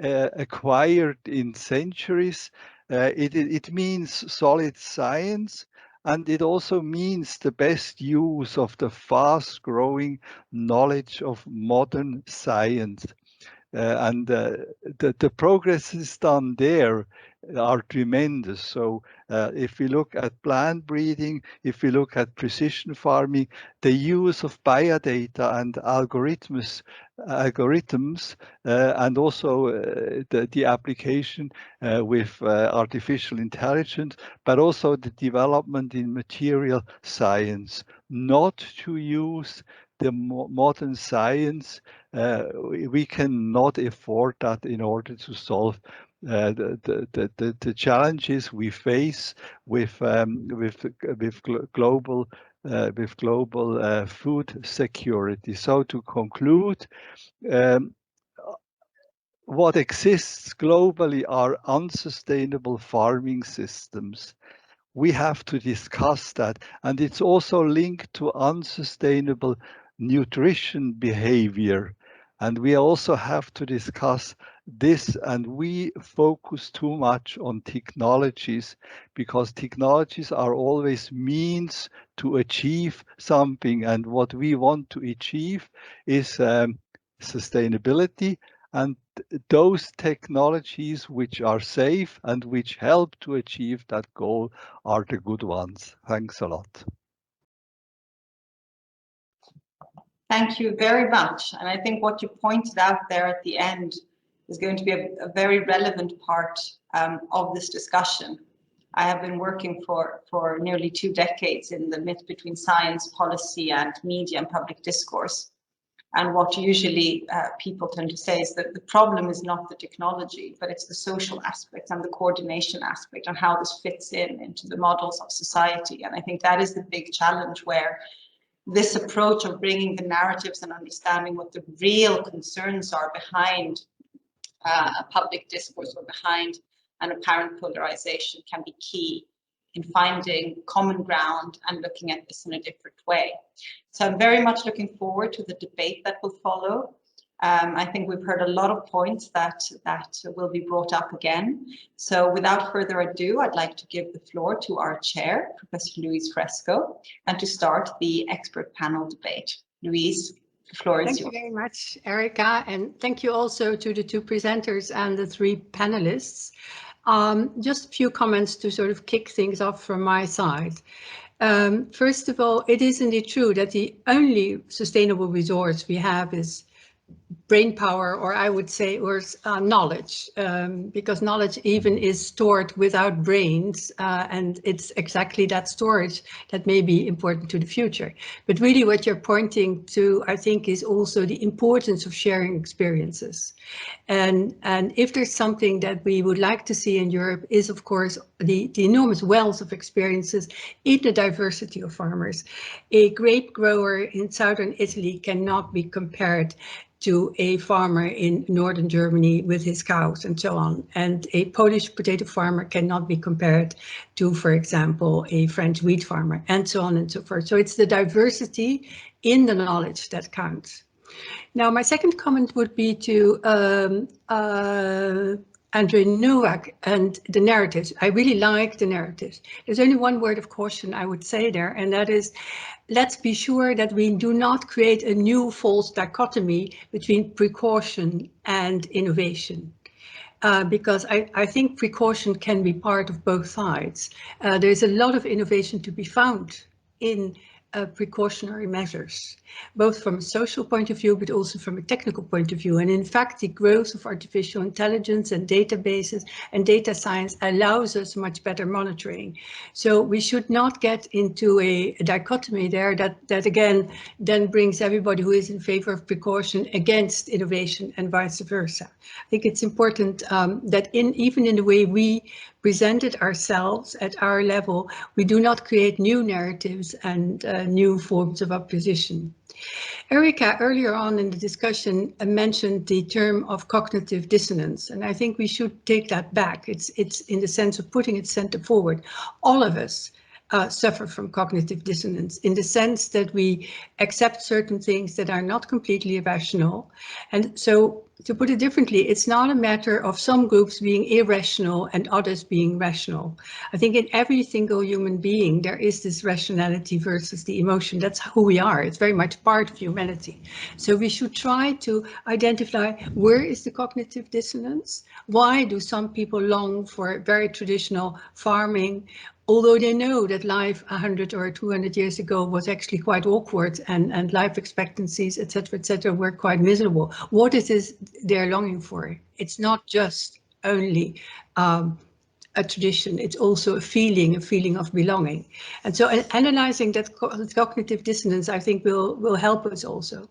acquired in centuries. It means solid science, and it also means the best use of the fast-growing knowledge of modern science. And the progresses done there are tremendous. So if we look at plant breeding, if we look at precision farming, the use of biodata and algorithms, and also the application with artificial intelligence, but also the development in material science, not to use the modern science. We cannot afford that in order to solve the challenges we face with global food security. So to conclude, what exists globally are unsustainable farming systems. We have to discuss that, and it's also linked to unsustainable nutrition behavior. And we also have to discuss this, and we focus too much on technologies, because technologies are always means to achieve something. And what we want to achieve is sustainability, and those technologies which are safe and which help to achieve that goal are the good ones. Thanks a lot. Thank you very much. And I think what you pointed out there at the end is going to be a very relevant part of this discussion. I have been working for nearly 2 decades in the myth between science, policy, and media and public discourse. And what usually people tend to say is that the problem is not the technology, but it's the social aspect and the coordination aspect and how this fits into the models of society. And I think that is the big challenge, where this approach of bringing the narratives and understanding what the real concerns are behind a public discourse or behind an apparent polarization can be key in finding common ground and looking at this in a different way. So I'm very much looking forward to the debate that will follow. I think we've heard a lot of points that will be brought up again. So without further ado, I'd like to give the floor to our chair, Professor Louise Fresco, and to start the expert panel debate. Louise, the floor is yours. Thank you very much, Erica, and thank you also to the two presenters and the three panelists. Just a few comments to sort of kick things off from my side. First of all, it is indeed true that the only sustainable resource we have is brain power, or I would say, or knowledge, because knowledge even is stored without brains, and it's exactly that storage that may be important to the future. But really what you're pointing to, I think, is also the importance of sharing experiences. And if there's something that we would like to see in Europe is, of course, the enormous wells of experiences in the diversity of farmers. A grape grower in southern Italy cannot be compared to a farmer in northern Germany with his cows and so on. And a Polish potato farmer cannot be compared to, for example, a French wheat farmer, and so on and so forth. So it's the diversity in the knowledge that counts. Now, my second comment would be to Andrei Novak and the narratives. I really like the narratives. There's only one word of caution I would say there, and that is, let's be sure that we do not create a new false dichotomy between precaution and innovation. Because I think precaution can be part of both sides. There's a lot of innovation to be found in precautionary measures, both from a social point of view, but also from a technical point of view. And in fact, the growth of artificial intelligence and databases and data science allows us much better monitoring. So we should not get into a dichotomy there that again then brings everybody who is in favor of precaution against innovation and vice versa. I think it's important that even in the way we presented ourselves at our level, we do not create new narratives and new forms of opposition. Erica, earlier on in the discussion, mentioned the term of cognitive dissonance, and I think we should take that back. It's in the sense of putting it center forward. All of us suffer from cognitive dissonance in the sense that we accept certain things that are not completely rational. And so, to put it differently, it's not a matter of some groups being irrational and others being rational. I think in every single human being, there is this rationality versus the emotion. That's who we are. It's very much part of humanity. So we should try to identify where is the cognitive dissonance? Why do some people long for very traditional farming, although they know that life 100 or 200 years ago was actually quite awkward and life expectancies, etc., were quite miserable? What is this they're longing for? It's not just only a tradition, it's also a feeling of belonging. And so analyzing that cognitive dissonance, I think, will help us also.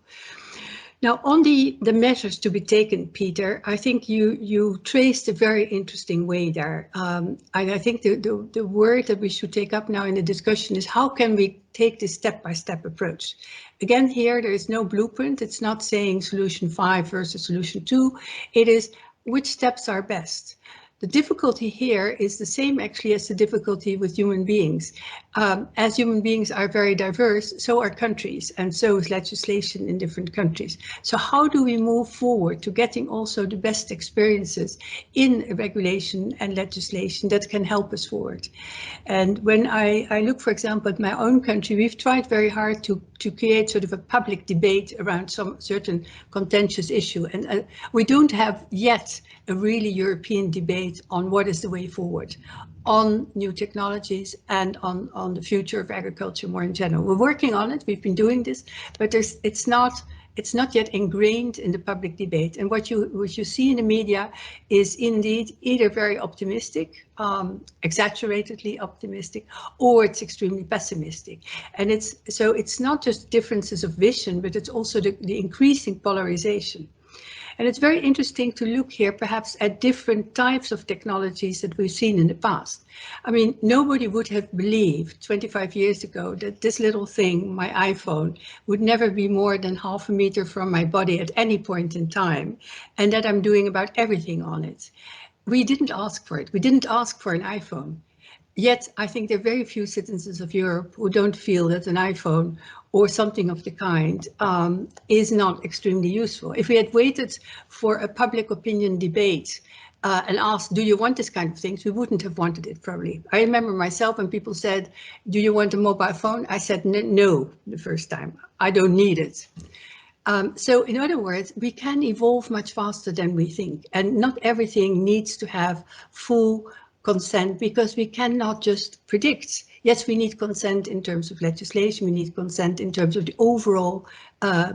Now, on the measures to be taken, Peter, I think you traced a very interesting way there. I think the word that we should take up now in the discussion is how can we take this step-by-step approach? Again, here there is no blueprint. It's not saying solution 5 versus solution 2. It is which steps are best. The difficulty here is the same actually as the difficulty with human beings. As human beings are very diverse, so are countries, and so is legislation in different countries. So how do we move forward to getting also the best experiences in regulation and legislation that can help us forward? And when I look, for example, at my own country, we've tried very hard to create sort of a public debate around some certain contentious issue. And we don't have yet a really European debate on what is the way forward on new technologies and on the future of agriculture more in general. We're working on it, we've been doing this, but it's not It's not yet ingrained in the public debate. And what you see in the media is indeed either very optimistic, exaggeratedly optimistic, or it's extremely pessimistic. And it's not just differences of vision, but it's also the increasing polarization. And it's very interesting to look here perhaps at different types of technologies that we've seen in the past. I mean, nobody would have believed 25 years ago that this little thing, my iPhone, would never be more than half a meter from my body at any point in time, and that I'm doing about everything on it. We didn't ask for it. We didn't ask for an iPhone. Yet, I think there are very few citizens of Europe who don't feel that an iPhone or something of the kind is not extremely useful. If we had waited for a public opinion debate and asked, do you want this kind of things, we wouldn't have wanted it probably. I remember myself when people said, do you want a mobile phone? I said no the first time. I don't need it. So in other words, we can evolve much faster than we think, and not everything needs to have full consent, because we cannot just predict. Yes, we need consent in terms of legislation, we need consent in terms of the overall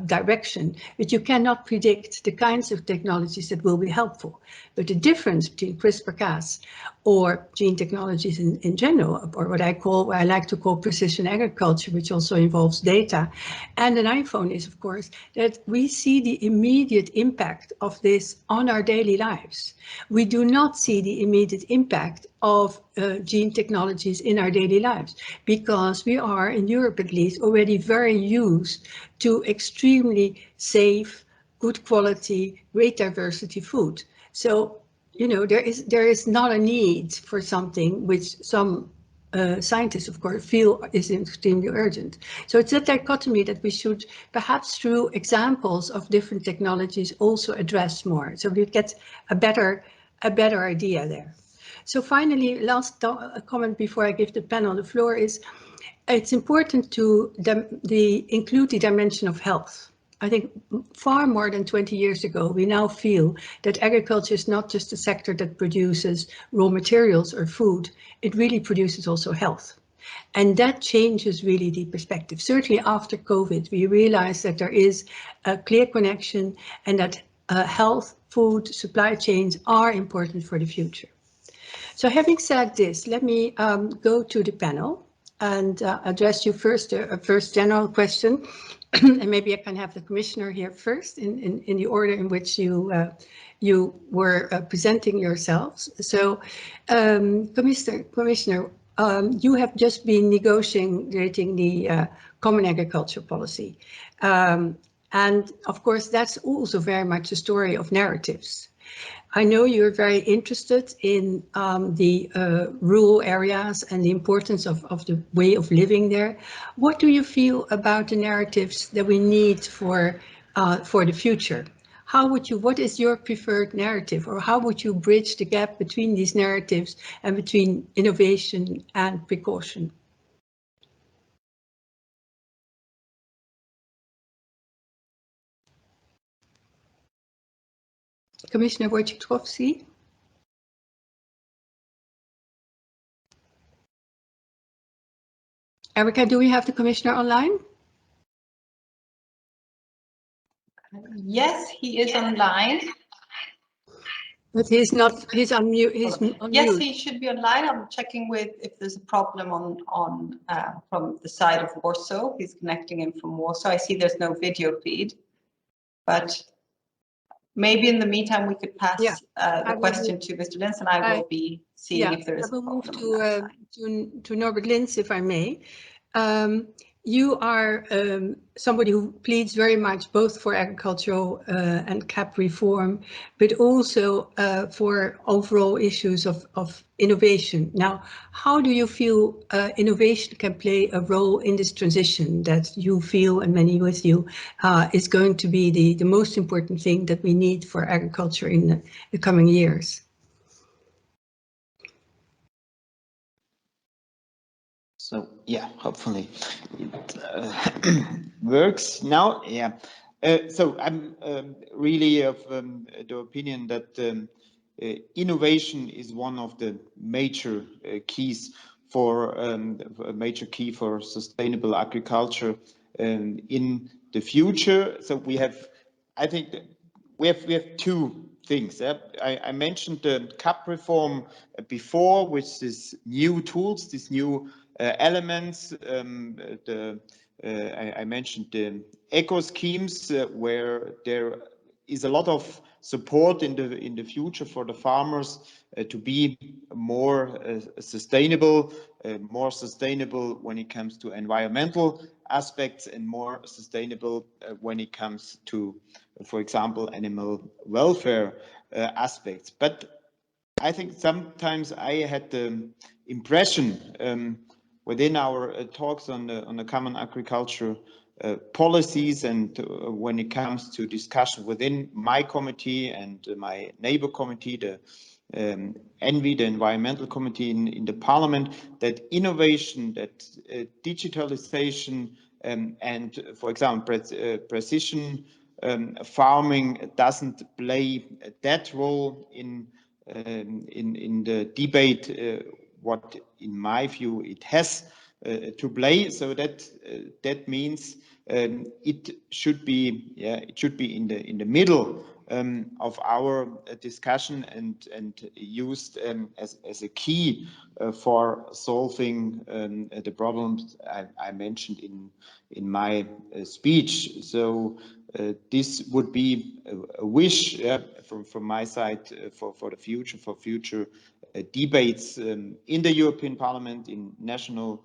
direction, but you cannot predict the kinds of technologies that will be helpful. But the difference between CRISPR-Cas or gene technologies in general, or what I like to call precision agriculture, which also involves data, and an iPhone is, of course, that we see the immediate impact of this on our daily lives. We do not see the immediate impact of gene technologies in our daily lives, because we are, in Europe at least, already very used to extremely safe, good quality, great diversity food. So, you know, there is not a need for something which some scientists, of course, feel is extremely urgent. So it's that dichotomy that we should, perhaps through examples of different technologies, also address more, so we get a better idea there. So finally, last comment before I give the panel the floor is, it's important to include the dimension of health. I think far more than 20 years ago, we now feel that agriculture is not just a sector that produces raw materials or food, it really produces also health. And that changes really the perspective. Certainly after COVID, we realized that there is a clear connection, and that health, food, supply chains are important for the future. So having said this, let me go to the panel and address you first, a first general question. And maybe I can have the commissioner here first in the order in which you were presenting yourselves. So, Commissioner, you have just been negotiating the Common Agricultural Policy. And of course, that's also very much a story of narratives. I know you're very interested in the rural areas and the importance of the way of living there. What do you feel about the narratives that we need for the future? What is your preferred narrative, or how would you bridge the gap between these narratives and between innovation and precaution? Commissioner Wojciechowski. Erica, do we have the commissioner online? Yes, he is online. But he's not, he's on mute. Yes, he should be online. I'm checking with if there's a problem on from the side of Warsaw. He's connecting in from Warsaw. I see there's no video feed, but maybe in the meantime we could pass the question to Mr. Lins, and I will be seeing if there is a problem. I will move to Norbert Lins, if I may. You are somebody who pleads very much both for agricultural and CAP reform, but also for overall issues of innovation. Now, how do you feel innovation can play a role in this transition that you feel, and many with you, is going to be the most important thing that we need for agriculture in the coming years? So yeah, hopefully it works now. Yeah. So I'm really of the opinion that innovation is one of the major keys for a major key for sustainable agriculture in the future. So we have, I think, we have two things. I mentioned the CAP reform before, which is new tools, these new elements. I mentioned the eco schemes where there is a lot of support in the future for the farmers to be more sustainable when it comes to environmental aspects, and more sustainable when it comes to, for example, animal welfare aspects. But I think sometimes I had the impression within our talks on the common agriculture policies, and when it comes to discussion within my committee and my neighbor committee, the ENVI, the environmental committee in the parliament, that innovation, that digitalization, and for example precision farming doesn't play that role in the debate, what in my view it has to play. So that means it should be in the middle of our discussion and used as a key for solving the problems I mentioned in my speech. So this would be a wish from my side for the future, for future debates in the European Parliament, in national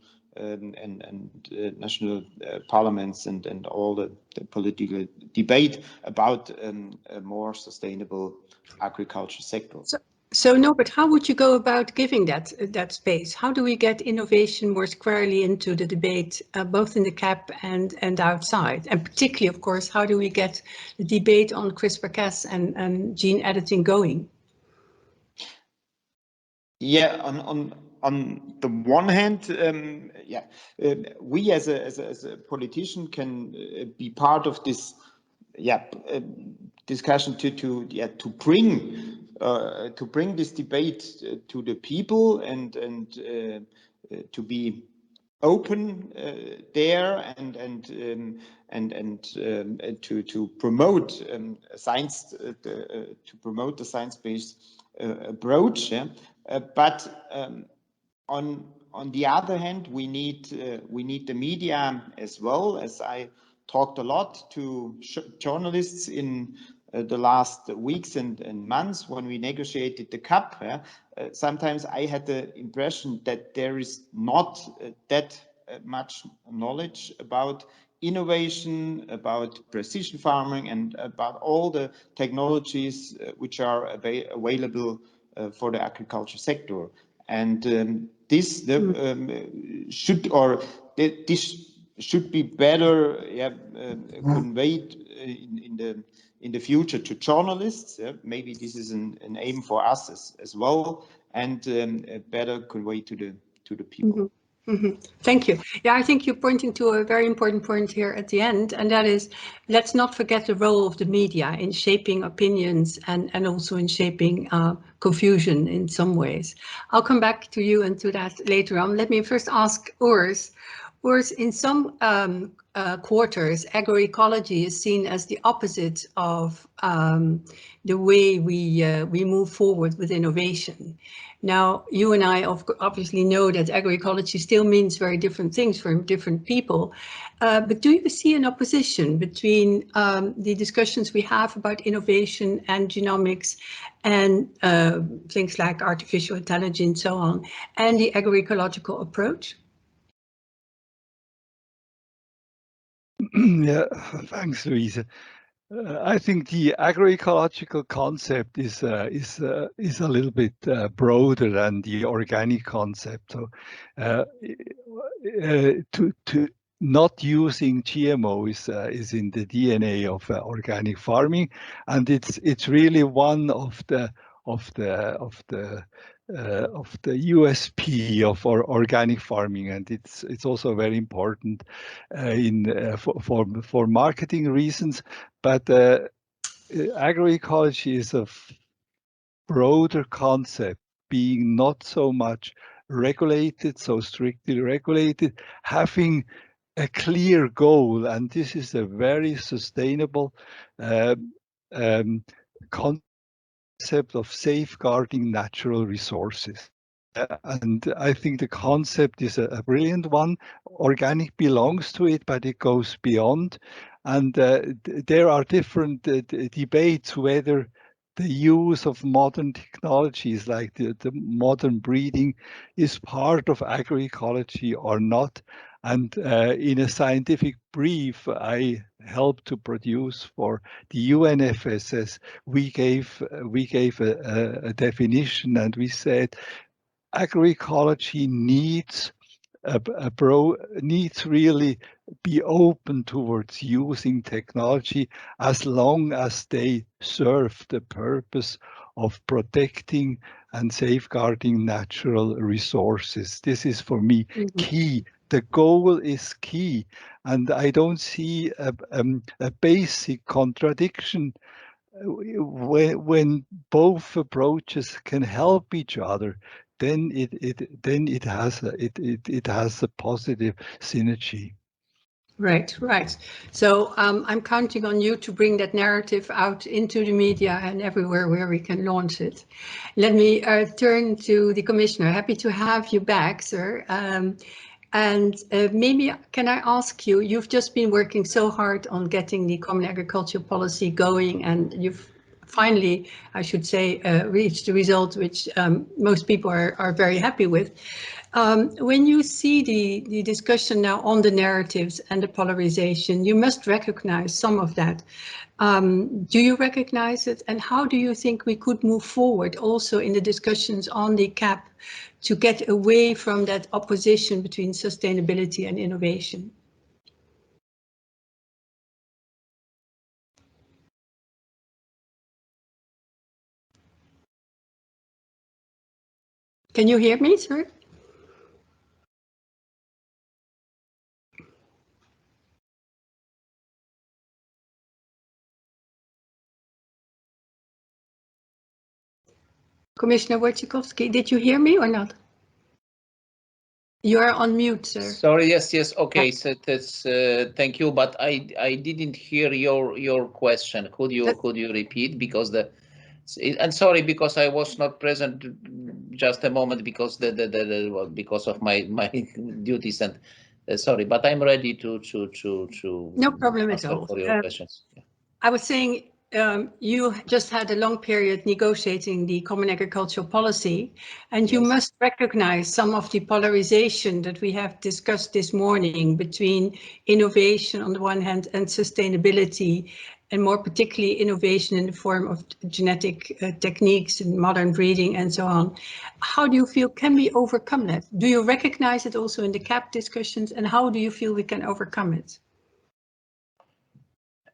national parliaments, and all the political debate about a more sustainable agriculture sector. So Norbert, how would you go about giving that space? How do we get innovation more squarely into the debate, both in the CAP and outside? And particularly, of course, how do we get the debate on CRISPR-Cas and gene editing going? Yeah, on the one hand, we as a politician can be part of this discussion to bring this debate to the people, and to be open there, and to promote science, to promote the science-based approach. But on the other hand, we need the media as well. As I talked a lot to journalists in the last weeks and months when we negotiated the CAP, sometimes I had the impression that there is not that much knowledge about innovation, about precision farming, and about all the technologies which are available for the agriculture sector. And this should be better conveyed in the future to journalists. Maybe this is an aim for us as well, and better conveyed to the people. Mm-hmm. Mm-hmm. Thank you. Yeah, I think you're pointing to a very important point here at the end, and that is, let's not forget the role of the media in shaping opinions and also in shaping confusion in some ways. I'll come back to you and to that later on. Let me first ask Urs. Urs, in some quarters, agroecology is seen as the opposite of the way we move forward with innovation. Now, you and I obviously know that agroecology still means very different things for different people, but do you see an opposition between the discussions we have about innovation and genomics and things like artificial intelligence and so on, and the agroecological approach? Yeah, thanks, Louise. I think the agroecological concept is a little bit broader than the organic concept. So, to not using GMO is in the DNA of organic farming, and it's really one of the USP of our organic farming, and it's also very important for marketing reasons. But agroecology is a broader concept, being not so much regulated, so strictly regulated, having a clear goal, and this is a very sustainable concept of safeguarding natural resources. And I think the concept is a brilliant one. Organic belongs to it, but it goes beyond. And there are different debates whether the use of modern technologies like the modern breeding is part of agroecology or not. And in a scientific brief I helped to produce for the UNFSS, we gave a definition, and we said agroecology needs needs really be open towards using technology as long as they serve the purpose of protecting and safeguarding natural resources. This is for me key. The goal is key, and I don't see a basic contradiction when both approaches can help each other. Then it has a positive synergy. Right, right. So I'm counting on you to bring that narrative out into the media and everywhere where we can launch it. Let me turn to the Commissioner. Happy to have you back, sir. And maybe can I ask you, you've just been working so hard on getting the Common Agricultural Policy going, and you've finally, I should say, reached the result which most people are very happy with. When you see the discussion now on the narratives and the polarization, you must recognize some of that. Do you recognize it, and how do you think we could move forward also in the discussions on the CAP to get away from that opposition between sustainability and innovation? Can you hear me, sir? Commissioner Wojciechowski, did you hear me or not? You are on mute, sir. Sorry, yes, okay. So that's thank you, but I didn't hear your question. Could you repeat, because and sorry because I was not present just a moment because because of my duties, and sorry, but I'm ready to no problem at all for your questions. Yeah. I was saying you just had a long period negotiating the Common Agricultural Policy, and you must recognize some of the polarization that we have discussed this morning between innovation on the one hand and sustainability, and more particularly innovation in the form of genetic techniques and modern breeding and so on. How do you feel can we overcome that? Do you recognize it also in the CAP discussions, and how do you feel we can overcome it?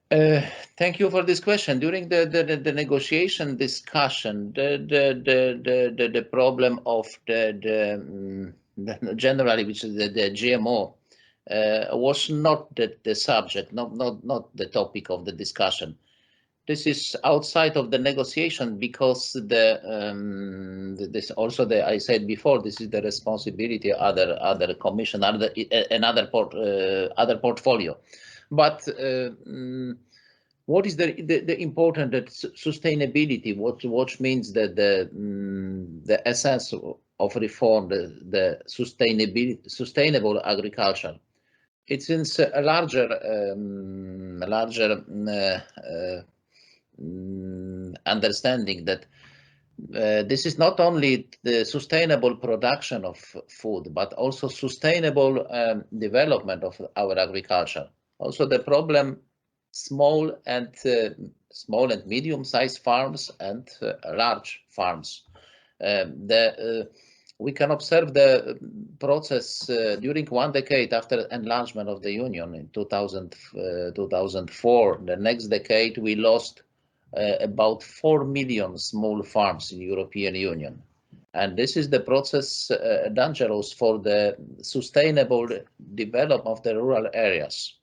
Thank you for this question. During the negotiation discussion, the problem of the generally, which is the GMO, was not the subject, not the topic of the discussion. This is outside of the negotiation because this also I said before, this is the responsibility of other commission, another portfolio. But what is the important that sustainability? What means that the essence of reform, the sustainable agriculture? It's in a larger understanding that this is not only the sustainable production of food, but also sustainable development of our agriculture. Also the problem, small and medium-sized farms and large farms. We can observe the process during 1 decade after enlargement of the Union in 2004. The next decade we lost about 4 million small farms in European Union. And this is the process dangerous for the sustainable development of the rural areas.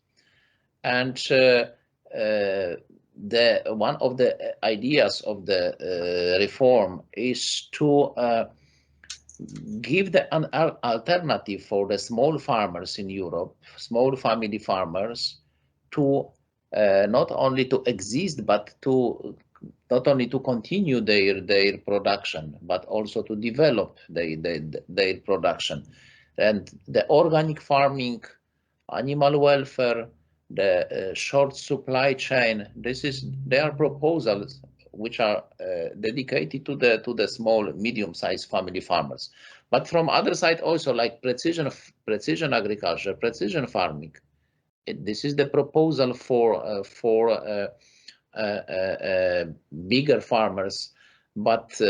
And one of the ideas of the reform is to give an alternative for the small farmers in Europe, small family farmers, to not only to exist, but to not only to continue their production, but also to develop their production. And the organic farming, animal welfare, the short supply chain, they are proposals which are dedicated to the small, medium-sized family farmers. But from other side also, like precision agriculture, precision farming, this is the proposal for bigger farmers, but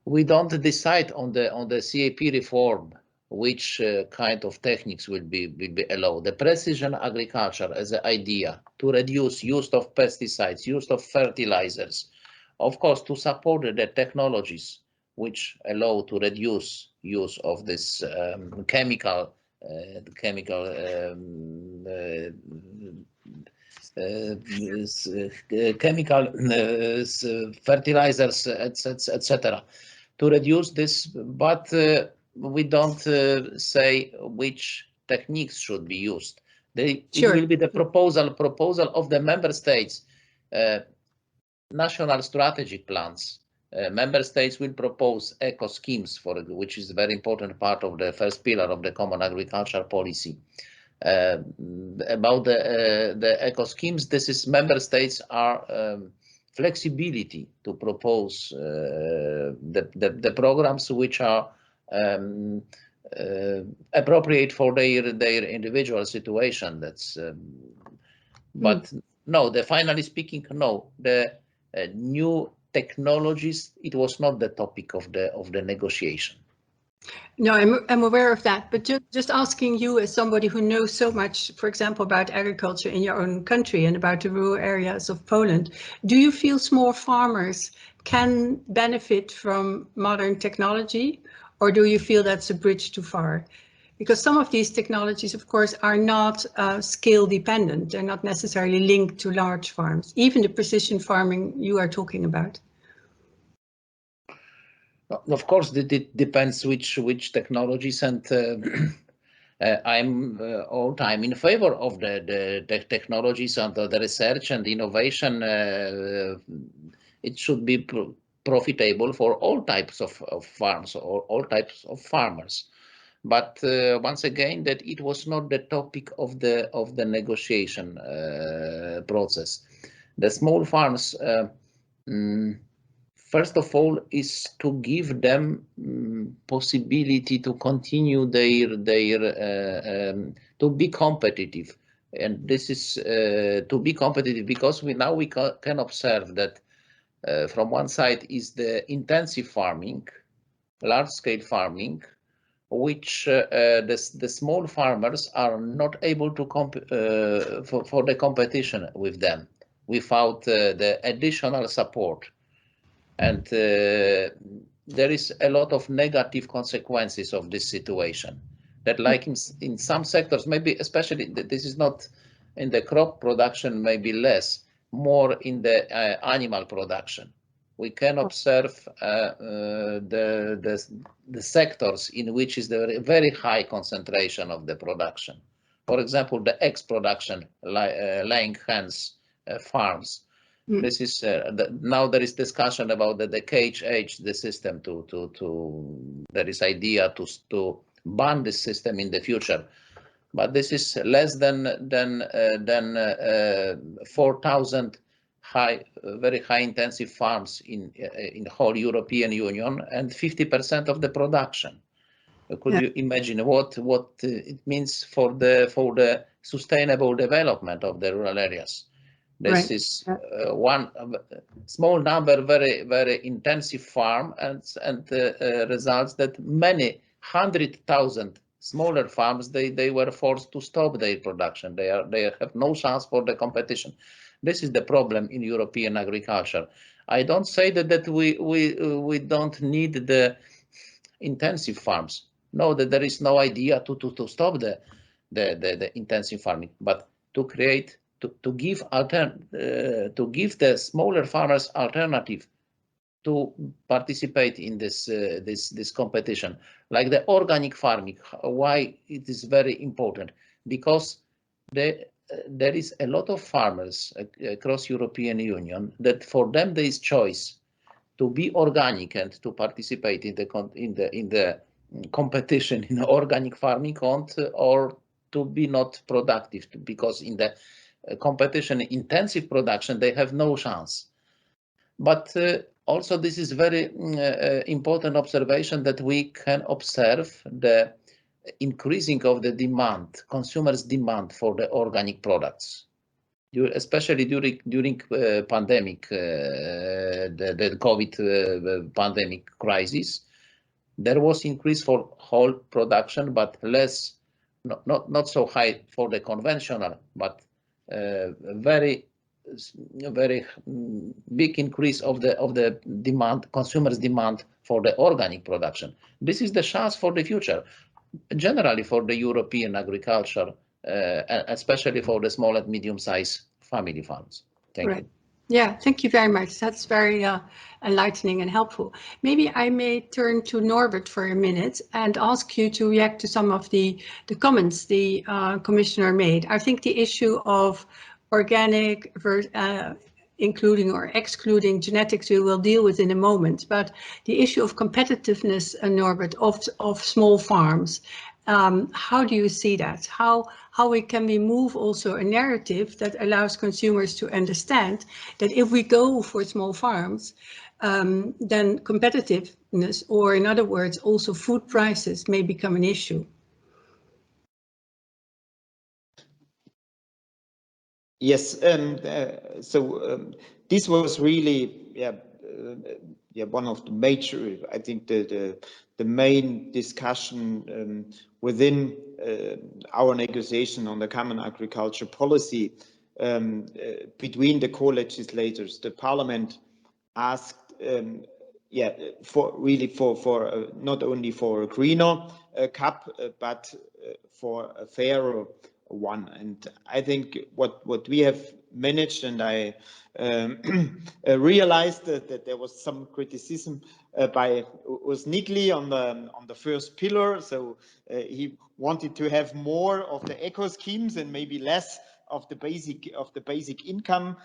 we don't decide on the CAP reform which kind of techniques will be allowed. The precision agriculture as an idea to reduce use of pesticides, use of fertilizers, of course to support the technologies which allow to reduce use of this chemical fertilizers, etc. to reduce this, but we don't say which techniques should be used. It will be the proposal of the member states, national strategic plans. Member states will propose eco schemes, which is a very important part of the first pillar of the common agricultural policy. About the eco schemes, this is member states are flexibility to propose the programs which are appropriate for their individual situation. That's but no, finally speaking, no, the new technologies, it was not the topic of the negotiation. No, I'm aware of that, but just asking you as somebody who knows so much, for example, about agriculture in your own country and about the rural areas of Poland, do you feel small farmers can benefit from modern technology, or do you feel that's a bridge too far? Because some of these technologies, of course, are not scale dependent. They're not necessarily linked to large farms, even the precision farming you are talking about. Of course, it depends which technologies, and I'm all time in favor of the technologies and the research and innovation. It should be profitable for all types of farms or all types of farmers. But once again, that it was not the topic of the negotiation process. The small farms. First of all, is to give them possibility to continue to be competitive, and this is to be competitive because we can observe that from one side is the intensive farming, large-scale farming, which the small farmers are not able to for the competition with them without the additional support. And there is a lot of negative consequences of this situation. That, like in some sectors, maybe especially this is not in the crop production, maybe less, more in the animal production. We can observe the sectors in which is the very high concentration of the production. For example, the eggs production, laying hens farms. This is now there is discussion about the cage age, the system there is idea to ban this system in the future, but this is less than 4,000 very high intensive farms in the whole European Union, and 50% of the production. Could you imagine what it means for the sustainable development of the rural areas? This is one small number, very intensive farm, and results that many 100,000 smaller farms they were forced to stop their production. They have no chance for the competition. This is the problem in European agriculture. I don't say that we don't need the intensive farms. No, that there is no idea to stop the intensive farming, but to create. To give the smaller farmers alternative to participate in this this competition, like the organic farming. Why it is very important? Because there is a lot of farmers across European Union that for them there is choice to be organic and to participate in the competition in organic farming or to be not productive, because in the competition intensive production they have no chance. But also this is very important observation that we can observe the increasing of the demand, consumers' demand for the organic products, especially during pandemic, the COVID pandemic crisis. There was increase for whole production, but less, not so high for the conventional, but very big increase of the demand, consumers' demand for the organic production. This is the chance for the future, generally for the European agriculture, especially for the small and medium-sized family farms. Thank you. Yeah, thank you very much. That's very enlightening and helpful. Maybe I may turn to Norbert for a minute and ask you to react to some of the comments the Commissioner made. I think the issue of organic including or excluding genetics we will deal with in a moment, but the issue of competitiveness, Norbert, of small farms, how do you see that? How can we move also a narrative that allows consumers to understand that if we go for small farms, then competitiveness, or in other words, also food prices may become an issue? Yes, this was really, one of the major, I think the main discussion within our negotiation on the common agriculture policy between the co-legislators. The Parliament asked, for not only for a greener CAP, but for a fairer one. And I think what we have managed, and I realized that there was some criticism by Usnigli on the first pillar. So he wanted to have more of the eco schemes and maybe less of the basic income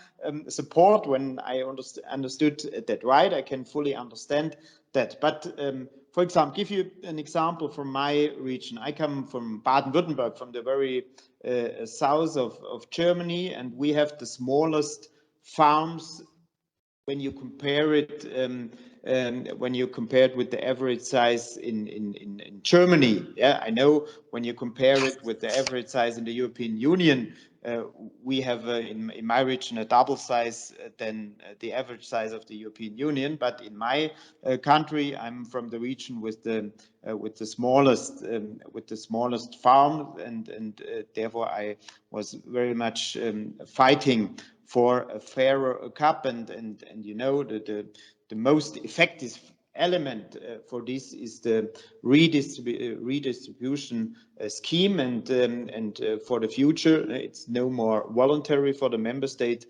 support. When I understood that right, I can fully understand that. But for example, give you an example from my region. I come from Baden-Württemberg, from the very south of Germany, and we have the smallest farms when you compare it with the average size in Germany. Yeah, I know when you compare it with the average size in the European Union, we have in my region a double size than the average size of the European Union. But in my country, I'm from the region with the smallest farm, and therefore I was very much fighting for a fairer CAP, and you know the most effective element for this is the redistribution scheme, and for the future it's no more voluntary for the member state,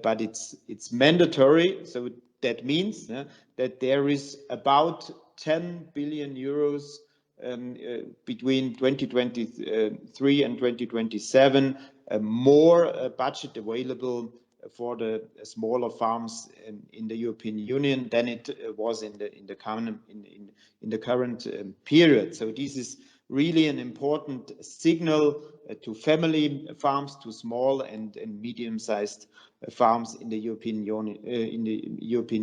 but it's mandatory. So that means that there is about 10 billion euros between 2023 and 2027 more budget available for the smaller farms in the European Union than it was in the current period. So this is really an important signal to family farms, to small and medium-sized farms in the European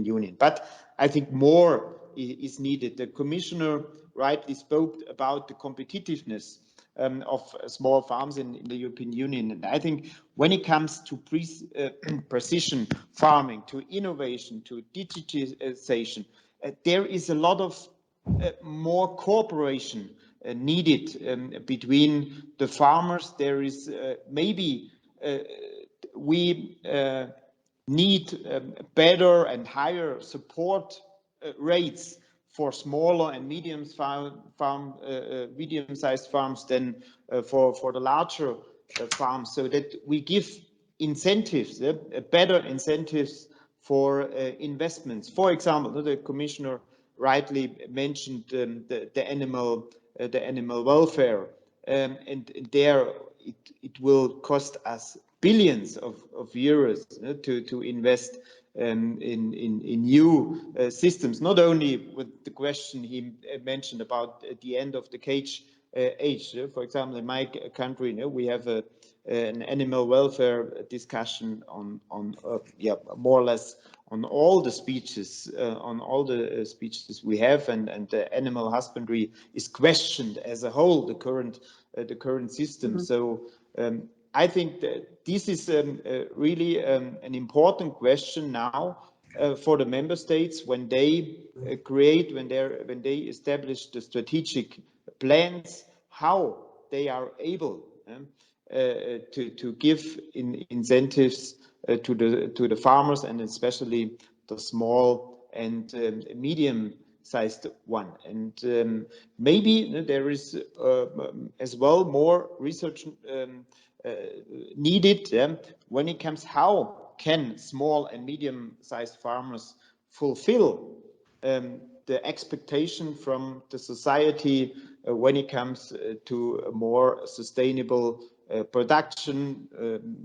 Union. But I think more is needed. The Commissioner rightly spoke about the competitiveness of small farms in the European Union. And I think when it comes to precision farming, to innovation, to digitization, there is a lot of more cooperation needed between the farmers. There is maybe we need better and higher support rates for smaller and medium-sized farms than for the larger farms, so that we give incentives, better incentives for investments. For example, the Commissioner rightly mentioned the animal welfare, and there it will cost us billions of euros to invest in new systems. Not only with the question he mentioned about the end of the cage age. For example, in my country, we have an animal welfare discussion on more or less on all the species, we have, and the animal husbandry is questioned as a whole, the current system. Mm-hmm. So I think that this is really an important question now for the member states when they when they establish the strategic plans, how they are able to give incentives to the farmers, and especially the small and medium-sized one. And maybe there is as well more research needed when it comes how can small and medium-sized farmers fulfill the expectation from the society when it comes to a more sustainable production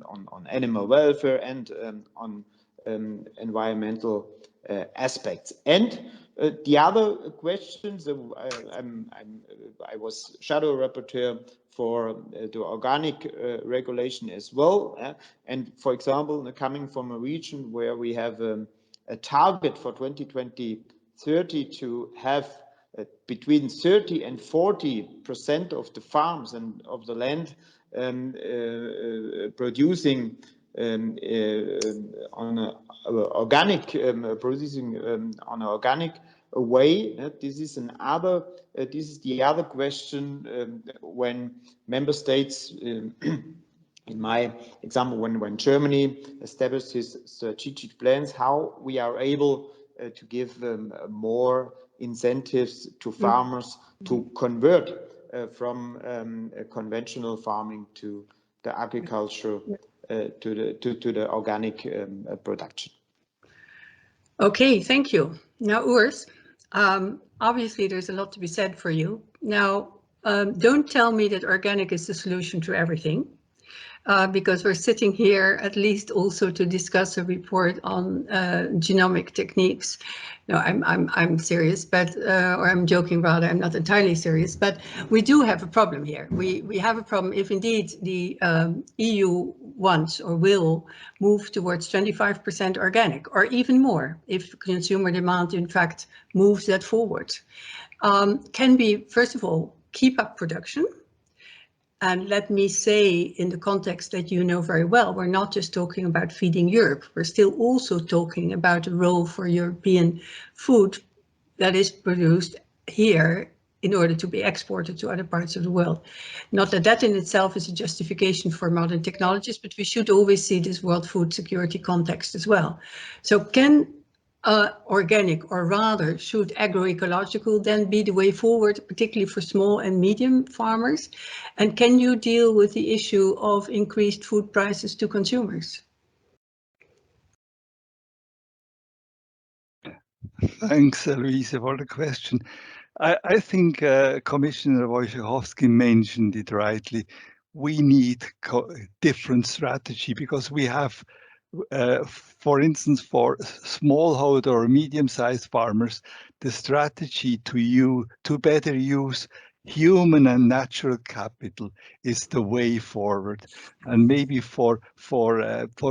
on animal welfare and on environmental aspects. And the other questions, I was shadow rapporteur for the organic regulation as well. And for example, coming from a region where we have a target for 2030 to have between 30 and 40% of the farms and of the land producing on an organic way. This is the other question when member states, in my example, when Germany established its strategic plans, how we are able to give more incentives to farmers to convert from conventional farming to the agriculture, to the organic production. Okay, thank you. Now, Urs, obviously there's a lot to be said for you. Now, don't tell me that organic is the solution to everything. Because we're sitting here at least also to discuss a report on genomic techniques. No, I'm serious, but or I'm joking rather. I'm not entirely serious, but we do have a problem here. We have a problem if indeed the EU wants or will move towards 25% organic, or even more if consumer demand in fact moves that forward. Can we first of all keep up production? And let me say, in the context that you know very well, we're not just talking about feeding Europe. We're still also talking about a role for European food that is produced here in order to be exported to other parts of the world. Not that that in itself is a justification for modern technologies, but we should always see this world food security context as well. So can organic, or rather should agroecological then be the way forward, particularly for small and medium farmers? And can you deal with the issue of increased food prices to consumers? Thanks, Louise, for the question. I think Commissioner Wojciechowski mentioned it rightly. We need different strategy because we have, for instance, for smallholder or medium-sized farmers, the strategy to better use human and natural capital is the way forward, and maybe for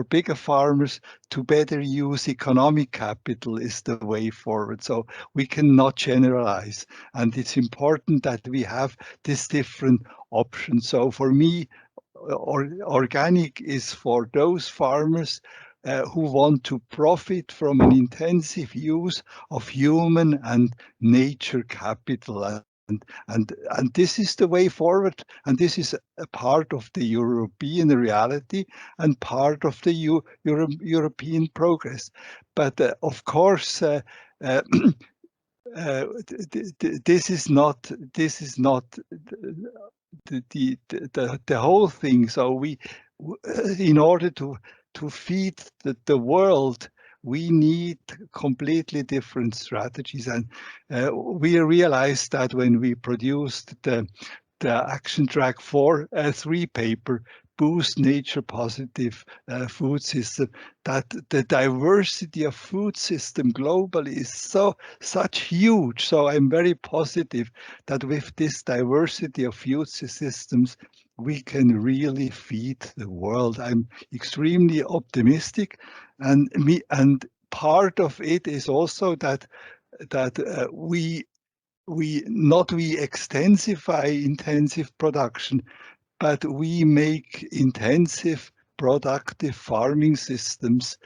bigger farmers to better use economic capital is the way forward. So we cannot generalize, and it's important that we have these different options. So for me, organic is for those farmers who want to profit from an intensive use of human and nature capital. And this is the way forward, and this is a part of the European reality and part of the European progress. But of course, this is not the whole thing. So we, in order to feed the world, we need completely different strategies. And we realized that when we produced the action track 4.3 paper, Boost Nature Positive Food System, that the diversity of food system globally is such huge. So I'm very positive that with this diversity of food systems, we can really feed the world. I'm extremely optimistic, and part of it is also that we extensify intensive production, but we make intensive productive farming systems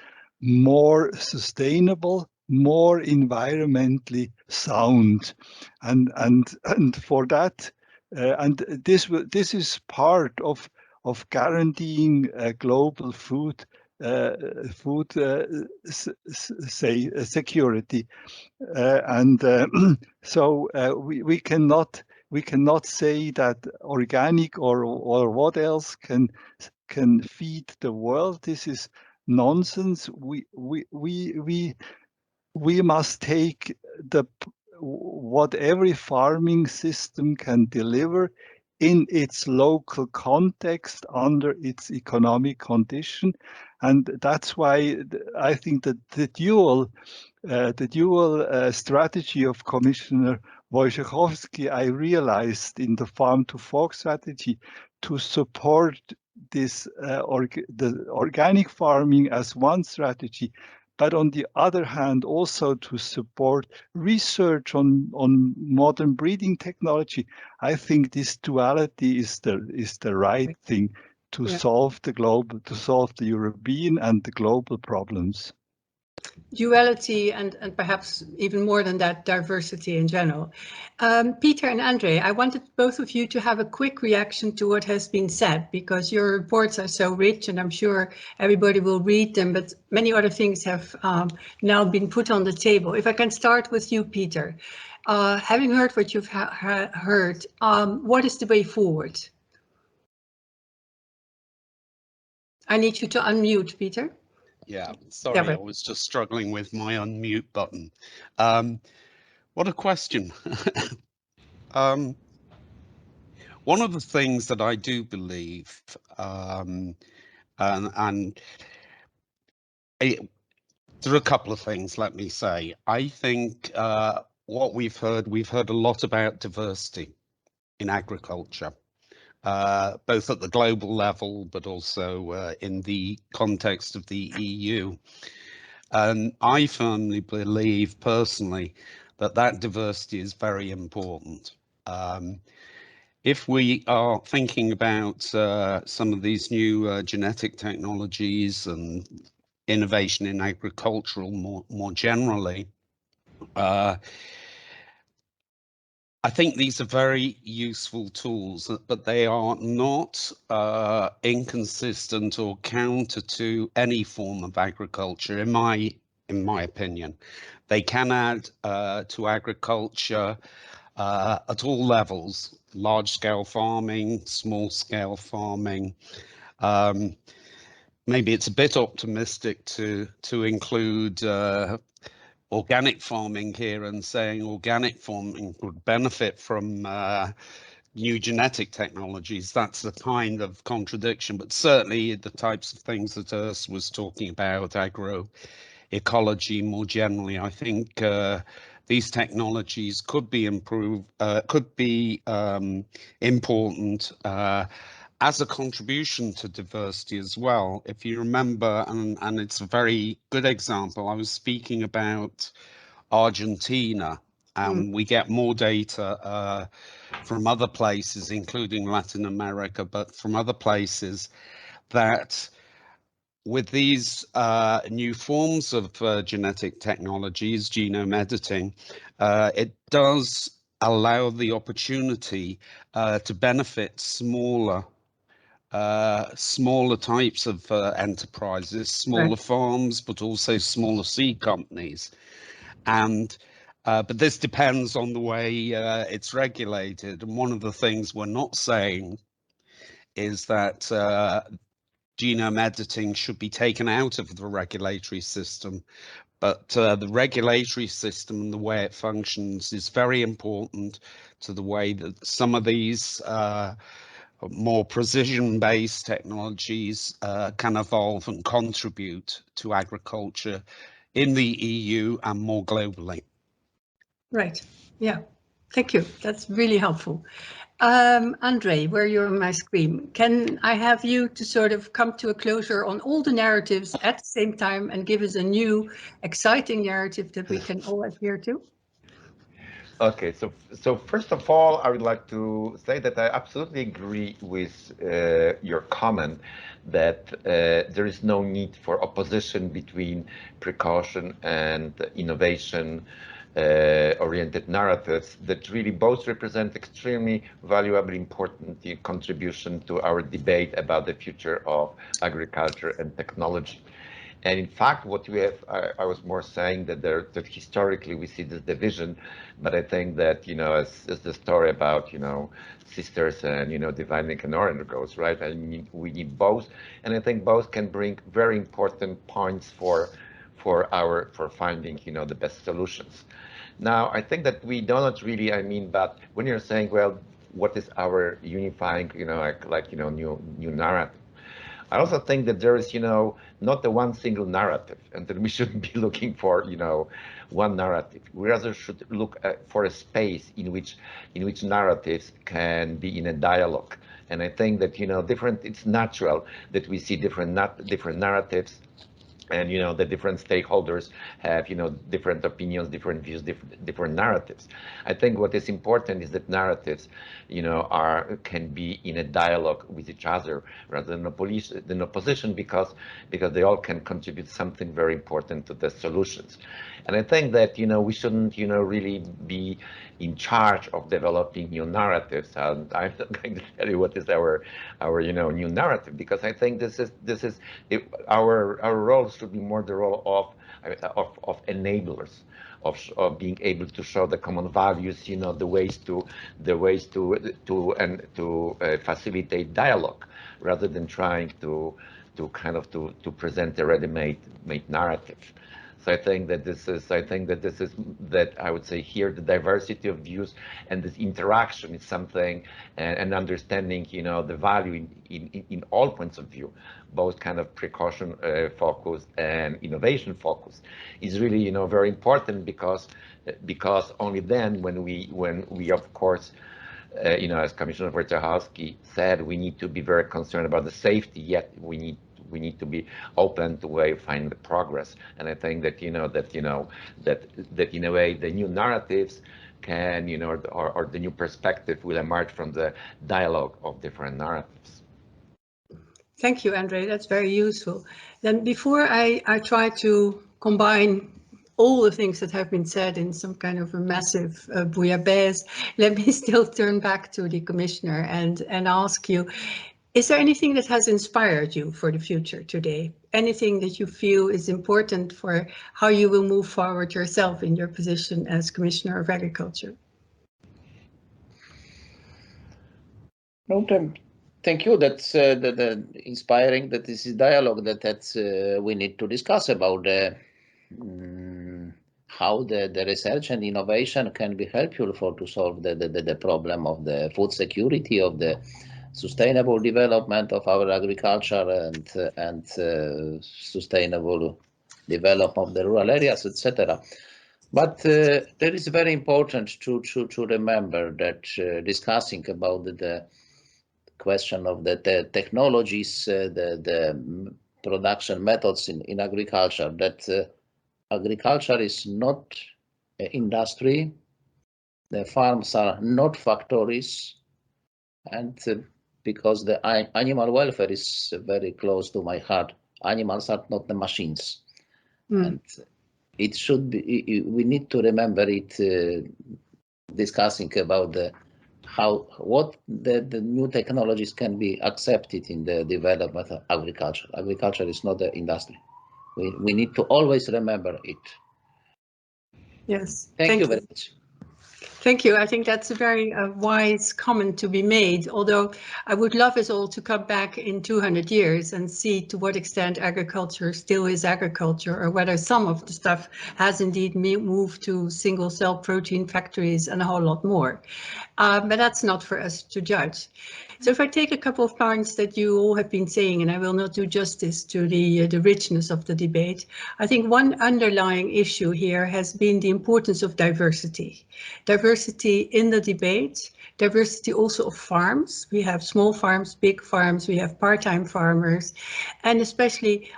more sustainable, more environmentally sound, and for that, and this is part of guaranteeing global food security, so we cannot say that organic or what else can feed the world. This is nonsense. We must take what every farming system can deliver in its local context under its economic condition, and that's why I think that the dual strategy of Commissioner Wojciechowski, I realized in the farm to fork strategy, to support this the organic farming as one strategy, but on the other hand, also to support research on modern breeding technology. I think this duality is the right thing to solve the European and the global problems. Duality and perhaps even more than that, diversity in general. Peter and Andre, I wanted both of you to have a quick reaction to what has been said, because your reports are so rich and I'm sure everybody will read them, but many other things have now been put on the table. If I can start with you, Peter. Having heard what you've heard, what is the way forward? I need you to unmute, Peter. Yeah, sorry, I was just struggling with my unmute button. What a question. One of the things that I do believe, there are a couple of things, let me say. I think what we've heard a lot about diversity in agriculture. Both at the global level, but also in the context of the EU. And I firmly believe personally that diversity is very important. If we are thinking about some of these new genetic technologies and innovation in agricultural more generally, I think these are very useful tools, but they are not inconsistent or counter to any form of agriculture, in my opinion. They can add to agriculture at all levels: large-scale farming, small-scale farming. Maybe it's a bit optimistic to include organic farming here and saying organic farming would benefit from new genetic technologies. That's a kind of contradiction, but certainly the types of things that Urs was talking about, agroecology more generally, I think these technologies could be improved, could be important as a contribution to diversity as well. If you remember, and it's a very good example, I was speaking about Argentina, and we get more data from other places, including Latin America, but from other places, that with these new forms of genetic technologies, genome editing, it does allow the opportunity to benefit smaller types of enterprises, smaller farms, but also smaller seed companies. And but this depends on the way it's regulated. And one of the things we're not saying is that genome editing should be taken out of the regulatory system. But the regulatory system and the way it functions is very important to the way that some of these more precision-based technologies can evolve and contribute to agriculture in the EU and more globally. Right. Yeah. Thank you. That's really helpful. Andre, where you're on my screen, can I have you to sort of come to a closure on all the narratives at the same time and give us a new, exciting narrative that we can all adhere to? Okay, so first of all, I would like to say that I absolutely agree with your comment that there is no need for opposition between precaution and innovation oriented narratives, that really both represent extremely valuable, important contribution to our debate about the future of agriculture and technology. And in fact, what we have, I was more saying that that historically we see this division, but I think that, as the story about, sisters and, dividing an orange goes, right? I mean, we need both. And I think both can bring very important points for finding, the best solutions. Now, I think that we do not really, but when you're saying, well, what is our unifying, new narrative? I also think that there is, not the one single narrative, and that we shouldn't be looking for, one narrative. We rather should look for a space in which narratives can be in a dialogue. And I think that, it's natural that we see different narratives. And the different stakeholders have different opinions, different views, different narratives. I think what is important is that narratives can be in a dialogue with each other rather than opposition, because they all can contribute something very important to the solutions. And I think that we shouldn't really be in charge of developing new narratives. And I'm not going to tell you what is our new narrative, because I think this is our role should be more the role of enablers, of being able to show the common values, the ways to facilitate dialogue, rather than trying to present a ready-made narrative. So I think that I would say here the diversity of views and this interaction is something, and understanding the value in all points of view, both precaution focus and innovation focus, is really very important, because only then when we of course as Commissioner Wojciechowski said, we need to be very concerned about the safety, yet we need to be open to way of finding the progress. And I think that that in a way the new narratives can or the new perspective will emerge from the dialogue of different narratives. Thank you, Andre. That's very useful. Then before I try to combine all the things that have been said in some kind of a massive bouillabaisse, let me still turn back to the Commissioner and ask you, is there anything that has inspired you for the future today? Anything that you feel is important for how you will move forward yourself in your position as Commissioner of Agriculture? No, thank you. That's the inspiring. That this is dialogue that we need to discuss about how the research and innovation can be helpful to solve the problem of the food security, of the sustainable development of our agriculture, and sustainable development of the rural areas, etc. But there is very important to remember that discussing about the question of the technologies, the production methods in agriculture, that agriculture is not an industry, the farms are not factories, and because the animal welfare is very close to my heart, animals are not the machines. And it should be, we need to remember it, discussing about what the new technologies can be accepted in the development of agriculture. Agriculture is not the industry. We need to always remember it. Yes. Thank you very much. Thank you. I think that's a very wise comment to be made, although I would love us all to come back in 200 years and see to what extent agriculture still is agriculture, or whether some of the stuff has indeed moved to single-cell protein factories and a whole lot more. But that's not for us to judge. So if I take a couple of points that you all have been saying, and I will not do justice to the richness of the debate, I think one underlying issue here has been the importance of diversity. Diversity in the debate, diversity also of farms. We have small farms, big farms, we have part-time farmers, and especially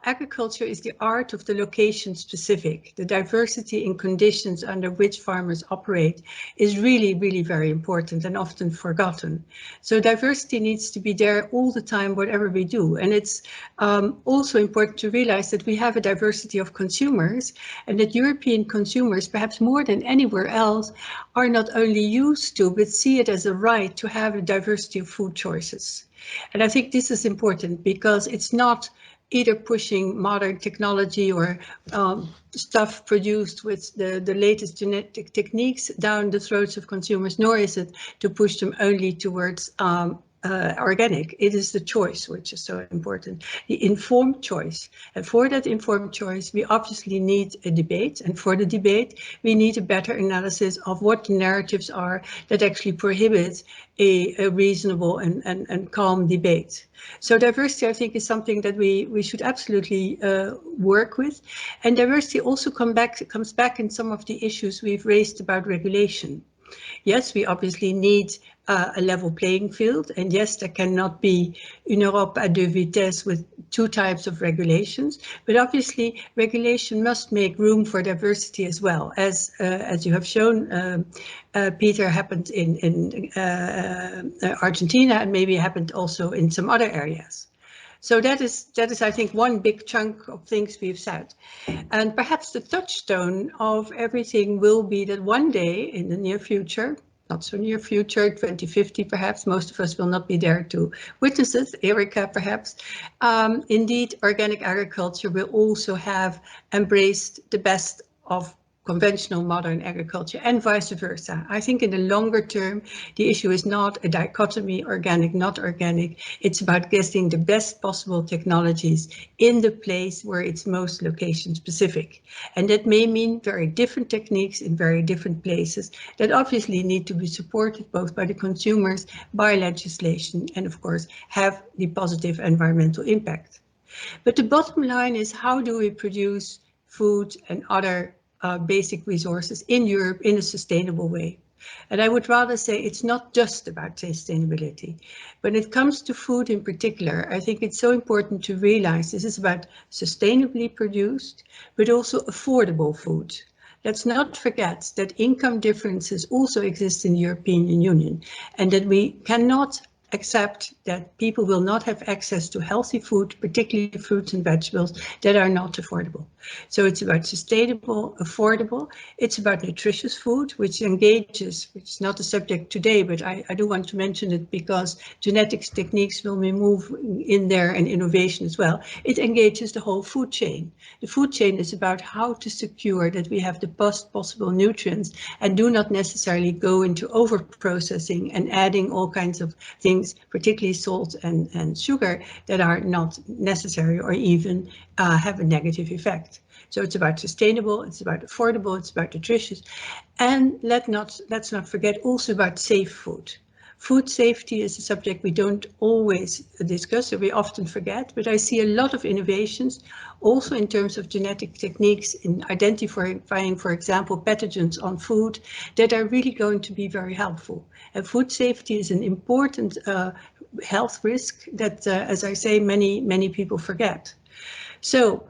agriculture is the art of the location specific. The diversity in conditions under which farmers operate is really, really very important and often forgotten. So diversity needs to be there all the time, whatever we do. And it's also important to realize that we have a diversity of consumers, and that European consumers, perhaps more than anywhere else, are not only used to, but see it as a right to have a diversity of food choices. And I think this is important because it's not either pushing modern technology or stuff produced with the latest genetic techniques down the throats of consumers, nor is it to push them only towards organic. It is the choice which is so important, the informed choice. And for that informed choice, we obviously need a debate. And for the debate, we need a better analysis of what the narratives are that actually prohibit a reasonable and calm debate. So diversity, I think, is something that we should absolutely work with. And diversity also comes back in some of the issues we've raised about regulation. Yes, we obviously need a level playing field, and yes, there cannot be une Europe à deux vitesses with two types of regulations, but obviously regulation must make room for diversity as well, as you have shown, Peter, happened in Argentina, and maybe happened also in some other areas. So that is, I think, one big chunk of things we've said. And perhaps the touchstone of everything will be that one day in the near future, not so near future, 2050 perhaps, most of us will not be there to witness it, Erika perhaps, indeed organic agriculture will also have embraced the best of conventional modern agriculture and vice versa. I think in the longer term, the issue is not a dichotomy, organic, not organic. It's about getting the best possible technologies in the place where it's most location specific. And that may mean very different techniques in very different places that obviously need to be supported both by the consumers, by legislation, and of course have the positive environmental impact. But the bottom line is, how do we produce food and other basic resources in Europe in a sustainable way? And I would rather say it's not just about sustainability. When it comes to food in particular, I think it's so important to realize this is about sustainably produced, but also affordable food. Let's not forget that income differences also exist in the European Union, and that we cannot accept that people will not have access to healthy food, particularly fruits and vegetables, that are not affordable. So it's about sustainable, affordable. It's about nutritious food, which engages, which is not a subject today, but I do want to mention it because genetics techniques will move in there and innovation as well. It engages the whole food chain. The food chain is about how to secure that we have the best possible nutrients and do not necessarily go into over-processing and adding all kinds of things, particularly salt and sugar, that are not necessary or even have a negative effect. So it's about sustainable, it's about affordable, it's about nutritious, and let's not forget also about safe food. Food safety is a subject we don't always discuss, or we often forget, but I see a lot of innovations also in terms of genetic techniques in identifying, for example, pathogens on food that are really going to be very helpful. And food safety is an important health risk that, as I say, many people forget. So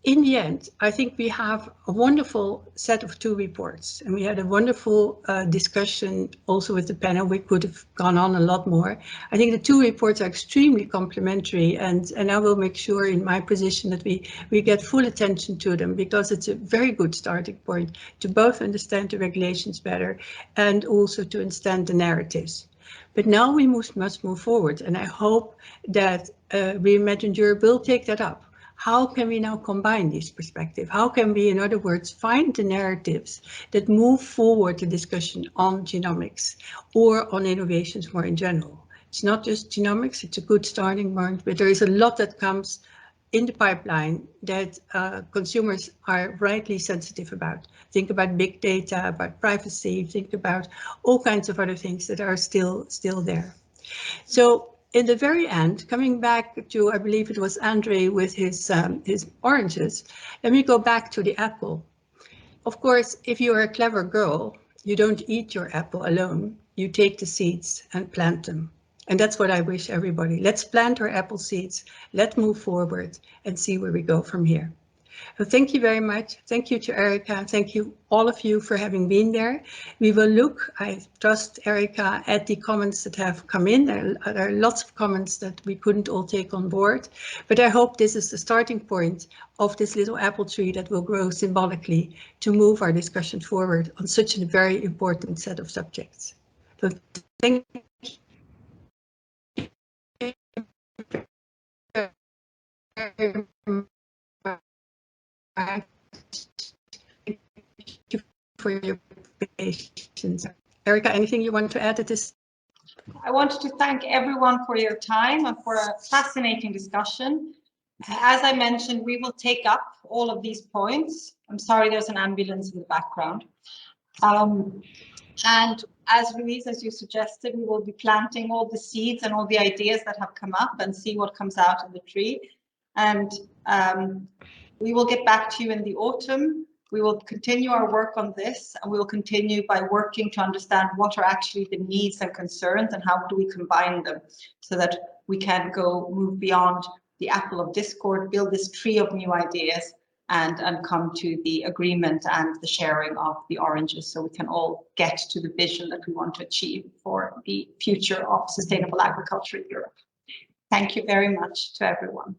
in the end, I think we have a wonderful set of two reports, and we had a wonderful discussion also with the panel. We could have gone on a lot more. I think the two reports are extremely complementary, and I will make sure in my position that we get full attention to them, because it's a very good starting point to both understand the regulations better and also to understand the narratives. But now we must move forward, and I hope that Reimagined Europe will take that up. How can we now combine these perspectives? How can we, in other words, find the narratives that move forward the discussion on genomics or on innovations more in general? It's not just genomics, it's a good starting point, but there is a lot that comes in the pipeline that consumers are rightly sensitive about. Think about big data, about privacy, think about all kinds of other things that are still there. So in the very end, coming back to, I believe it was Andre with his oranges, let me go back to the apple. Of course, if you are a clever girl, you don't eat your apple alone. You take the seeds and plant them. And that's what I wish everybody. Let's plant our apple seeds. Let's move forward and see where we go from here. So thank you very much. Thank you to Erica. Thank you, all of you, for having been there. We will look, I trust Erica, at the comments that have come in. There are lots of comments that we couldn't all take on board, but I hope this is the starting point of this little apple tree that will grow symbolically to move our discussion forward on such a very important set of subjects. So thank you. Thank you for your patience. Erica, anything you want to add at this? I wanted to thank everyone for your time and for a fascinating discussion. As I mentioned, we will take up all of these points. I'm sorry, there's an ambulance in the background. And as Louise, as you suggested, we will be planting all the seeds and all the ideas that have come up and see what comes out of the tree. And we will get back to you in the autumn. We will continue our work on this, and we will continue by working to understand what are actually the needs and concerns and how do we combine them so that we can move beyond the apple of discord, build this tree of new ideas, and come to the agreement and the sharing of the oranges so we can all get to the vision that we want to achieve for the future of sustainable agriculture in Europe. Thank you very much to everyone.